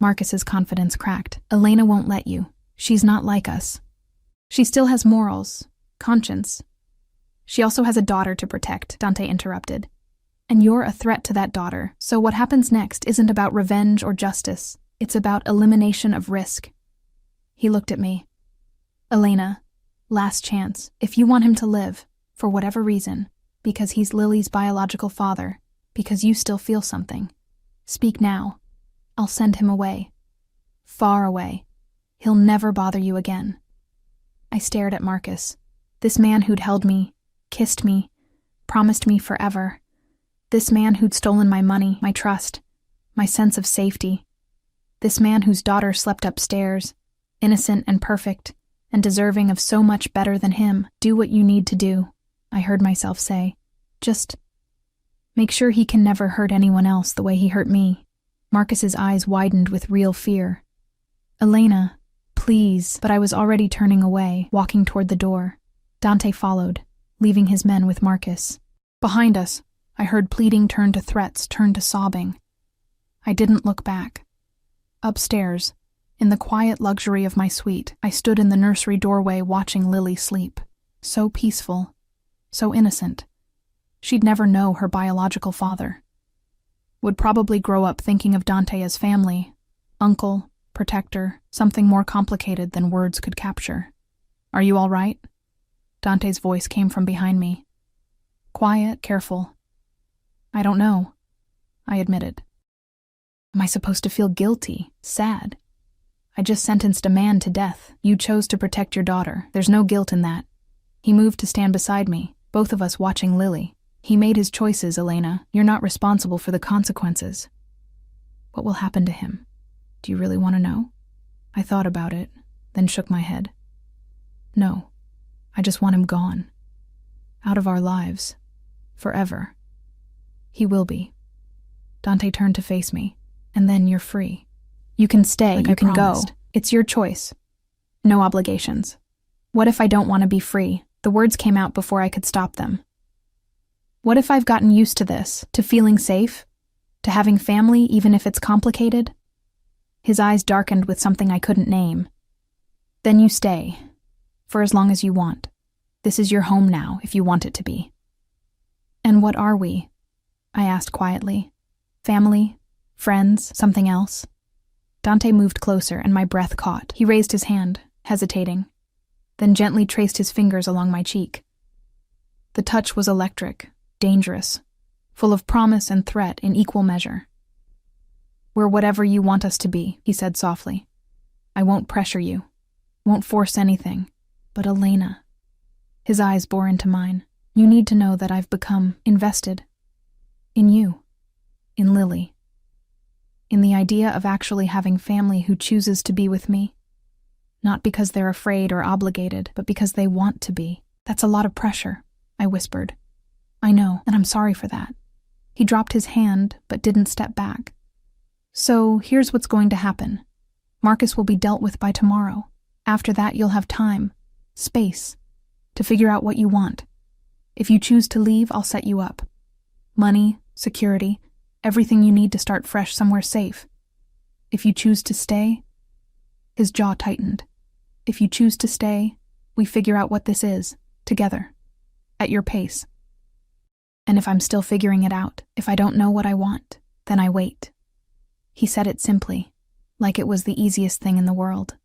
Marcus's confidence cracked. Elena won't let you. She's not like us. She still has morals, conscience. She also has a daughter to protect, Dante interrupted. And you're a threat to that daughter, so what happens next isn't about revenge or justice. It's about elimination of risk. He looked at me. Elena, last chance. If you want him to live, for whatever reason, because he's Lily's biological father, because you still feel something, speak now. I'll send him away. Far away. He'll never bother you again. I stared at Marcus, this man who'd held me, kissed me, promised me forever. This man who'd stolen my money, my trust, my sense of safety. This man whose daughter slept upstairs, innocent and perfect, and deserving of so much better than him. Do what you need to do, I heard myself say. Just make sure he can never hurt anyone else the way he hurt me. Marcus's eyes widened with real fear. Elena, please. But I was already turning away, walking toward the door. Dante followed, leaving his men with Marcus. Behind us, I heard pleading turn to threats, turn to sobbing. I didn't look back. Upstairs, in the quiet luxury of my suite, I stood in the nursery doorway watching Lily sleep. So peaceful, so innocent. She'd never know her biological father. Would probably grow up thinking of Dante as family, uncle, protector, something more complicated than words could capture. Are you all right? Dante's voice came from behind me. Quiet, careful. I don't know, I admitted. Am I supposed to feel guilty, sad? I just sentenced a man to death. You chose to protect your daughter. There's no guilt in that. He moved to stand beside me, both of us watching Lily. He made his choices, Elena. You're not responsible for the consequences. What will happen to him? Do you really want to know? I thought about it, then shook my head. No, I just want him gone. Out of our lives. Forever. He will be. Dante turned to face me. And then you're free. You can stay, like you can go. It's your choice. No obligations. What if I don't want to be free? The words came out before I could stop them. What if I've gotten used to this, to feeling safe, to having family even if it's complicated? His eyes darkened with something I couldn't name. Then you stay. For as long as you want. This is your home now, if you want it to be. And what are we? I asked quietly. Family? Friends? Something else? Dante moved closer and my breath caught. He raised his hand, hesitating, then gently traced his fingers along my cheek. The touch was electric, dangerous, full of promise and threat in equal measure. We're whatever you want us to be, he said softly. I won't pressure you, won't force anything, but Elena. His eyes bore into mine. You need to know that I've become invested. In you. In Lily. In the idea of actually having family who chooses to be with me. Not because they're afraid or obligated, but because they want to be. That's a lot of pressure, I whispered. I know, and I'm sorry for that. He dropped his hand, but didn't step back. So here's what's going to happen. Marcus will be dealt with by tomorrow. After that, you'll have time, space, to figure out what you want. If you choose to leave, I'll set you up. Money, security, everything you need to start fresh somewhere safe. If you choose to stay, his jaw tightened. If you choose to stay, we figure out what this is, together, at your pace. And if I'm still figuring it out, if I don't know what I want, then I wait. He said it simply, like it was the easiest thing in the world.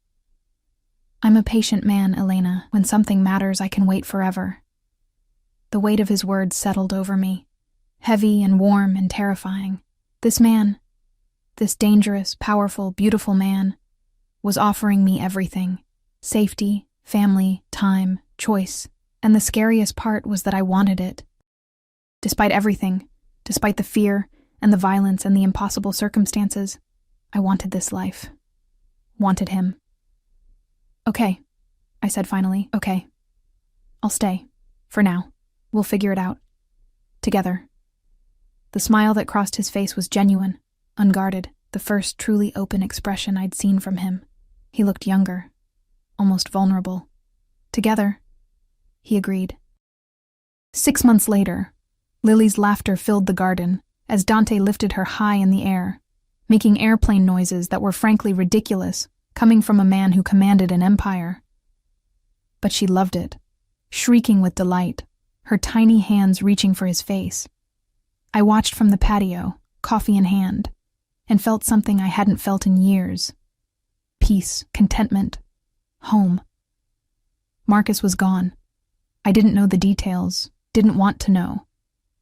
I'm a patient man, Elena. When something matters, I can wait forever. The weight of his words settled over me, heavy and warm and terrifying. This man, this dangerous, powerful, beautiful man, was offering me everything. Safety, family, time, choice. And the scariest part was that I wanted it. Despite everything, despite the fear and the violence and the impossible circumstances, I wanted this life. Wanted him. Okay, I said finally. Okay. I'll stay. For now. We'll figure it out. Together. The smile that crossed his face was genuine, unguarded, the first truly open expression I'd seen from him. He looked younger, almost vulnerable. Together, he agreed. 6 months later, Lily's laughter filled the garden as Dante lifted her high in the air, making airplane noises that were frankly ridiculous, coming from a man who commanded an empire. But she loved it, shrieking with delight, her tiny hands reaching for his face. I watched from the patio, coffee in hand, and felt something I hadn't felt in years. Peace, contentment, home. Marcus was gone. I didn't know the details, didn't want to know.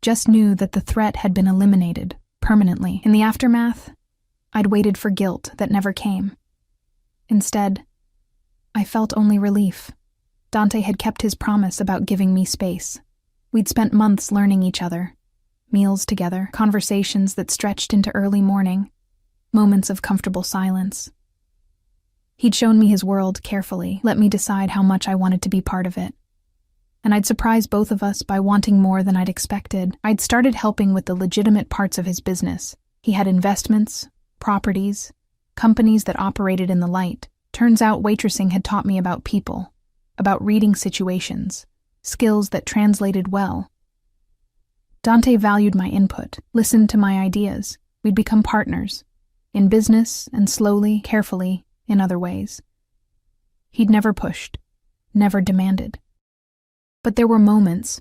Just knew that the threat had been eliminated, permanently. In the aftermath, I'd waited for guilt that never came. Instead, I felt only relief. Dante had kept his promise about giving me space. We'd spent months learning each other. Meals together, conversations that stretched into early morning, moments of comfortable silence. He'd shown me his world carefully, let me decide how much I wanted to be part of it. And I'd surprised both of us by wanting more than I'd expected. I'd started helping with the legitimate parts of his business. He had investments, properties, companies that operated in the light. Turns out waitressing had taught me about people, about reading situations, skills that translated well. Dante valued my input, listened to my ideas. We'd become partners, in business and slowly, carefully, in other ways. He'd never pushed, never demanded. But there were moments,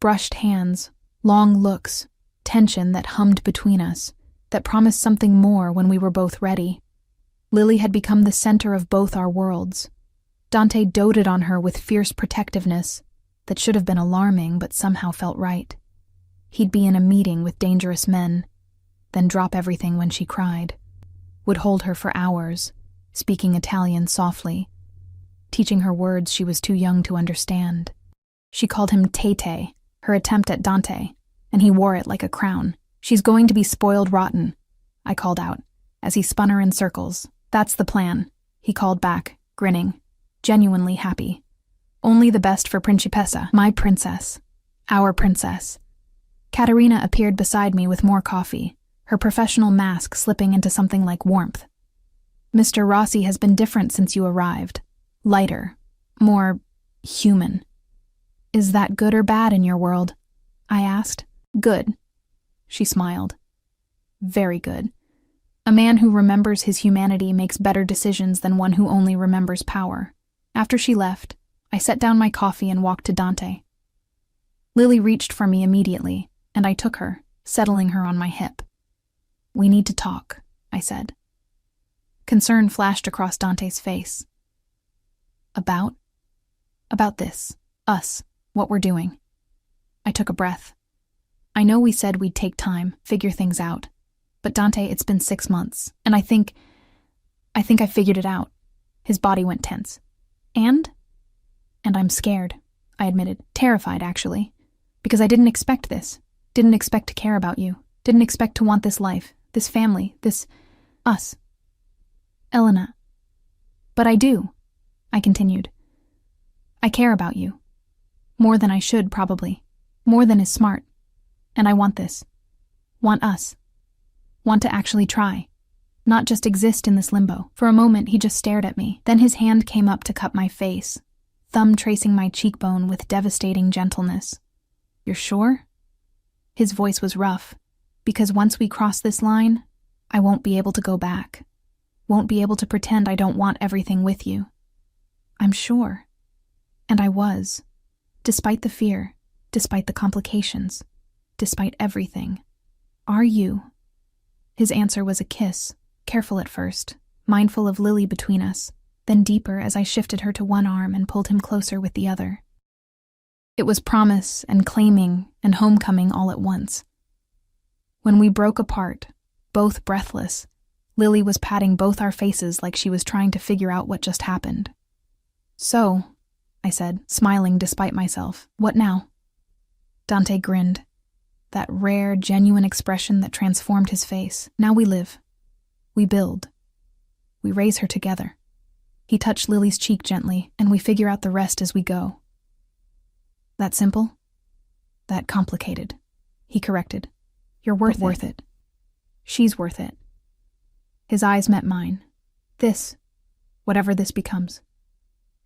brushed hands, long looks, tension that hummed between us, that promised something more when we were both ready. Lily had become the center of both our worlds. Dante doted on her with fierce protectiveness that should have been alarming but somehow felt right. He'd be in a meeting with dangerous men, then drop everything when she cried. Would hold her for hours, speaking Italian softly, teaching her words she was too young to understand. She called him Tete, her attempt at Dante, and he wore it like a crown. She's going to be spoiled rotten, I called out, as he spun her in circles. That's the plan, he called back, grinning, genuinely happy. Only the best for Principessa, my princess, our princess. Katerina appeared beside me with more coffee, her professional mask slipping into something like warmth. Mr. Rossi has been different since you arrived. Lighter, more human. Is that good or bad in your world? I asked. Good. She smiled. Very good. A man who remembers his humanity makes better decisions than one who only remembers power. After she left, I set down my coffee and walked to Dante. Lily reached for me immediately, and I took her, settling her on my hip. "We need to talk," I said. Concern flashed across Dante's face. About this. Us. What we're doing. I took a breath. I know we said we'd take time, figure things out. But Dante, it's been 6 months, and I think I figured it out. His body went tense. And I'm scared, I admitted. Terrified, actually. Because I didn't expect this. Didn't expect to care about you. Didn't expect to want this life, this family, this us. Elena. But I do, I continued. I care about you. More than I should, probably. More than is smart. And I want this. Want us. Want to actually try. Not just exist in this limbo. For a moment, he just stared at me. Then his hand came up to cup my face, thumb tracing my cheekbone with devastating gentleness. "You're sure?" His voice was rough, because once we cross this line, I won't be able to go back. Won't be able to pretend I don't want everything with you. I'm sure. And I was. Despite the fear, despite the complications, despite everything. Are you? His answer was a kiss, careful at first, mindful of Lily between us, then deeper as I shifted her to one arm and pulled him closer with the other. It was promise and claiming and homecoming all at once. When we broke apart, both breathless, Lily was patting both our faces like she was trying to figure out what just happened. "So," I said, smiling despite myself, "what now?" Dante grinned, that rare, genuine expression that transformed his face. "Now we live. We build. We raise her together." He touched Lily's cheek gently, and we figure out the rest as we go. "That simple? That complicated," he corrected. "You're worth it. She's worth it." His eyes met mine. This, whatever this becomes,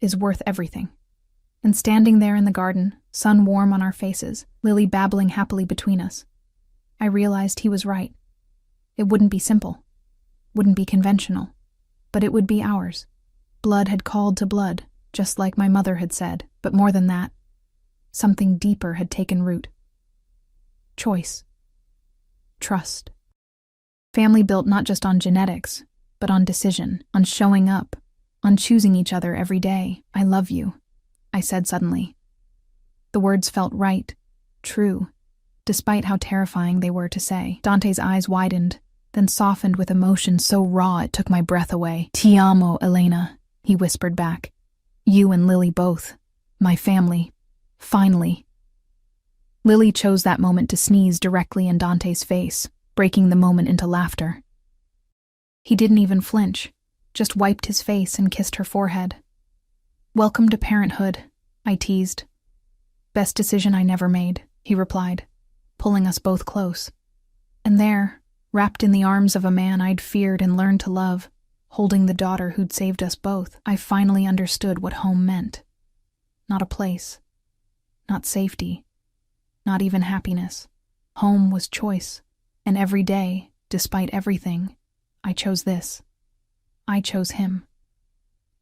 is worth everything. And standing there in the garden, sun warm on our faces, Lily babbling happily between us, I realized he was right. It wouldn't be simple, wouldn't be conventional, but it would be ours. Blood had called to blood, just like my mother had said, but more than that, something deeper had taken root. Choice. Trust. Family built not just on genetics, but on decision, on showing up, on choosing each other every day. "I love you," I said suddenly. The words felt right, true, despite how terrifying they were to say. Dante's eyes widened, then softened with emotion so raw it took my breath away. "Ti amo, Elena," he whispered back. "You and Lily both. My family. Finally." Lily chose that moment to sneeze directly in Dante's face, breaking the moment into laughter. He didn't even flinch, just wiped his face and kissed her forehead. "Welcome to parenthood," I teased. "Best decision I never made," he replied, pulling us both close. And there, wrapped in the arms of a man I'd feared and learned to love, holding the daughter who'd saved us both, I finally understood what home meant. Not a place. Not safety. Not even happiness. Home was choice, and every day, despite everything, I chose this. I chose him.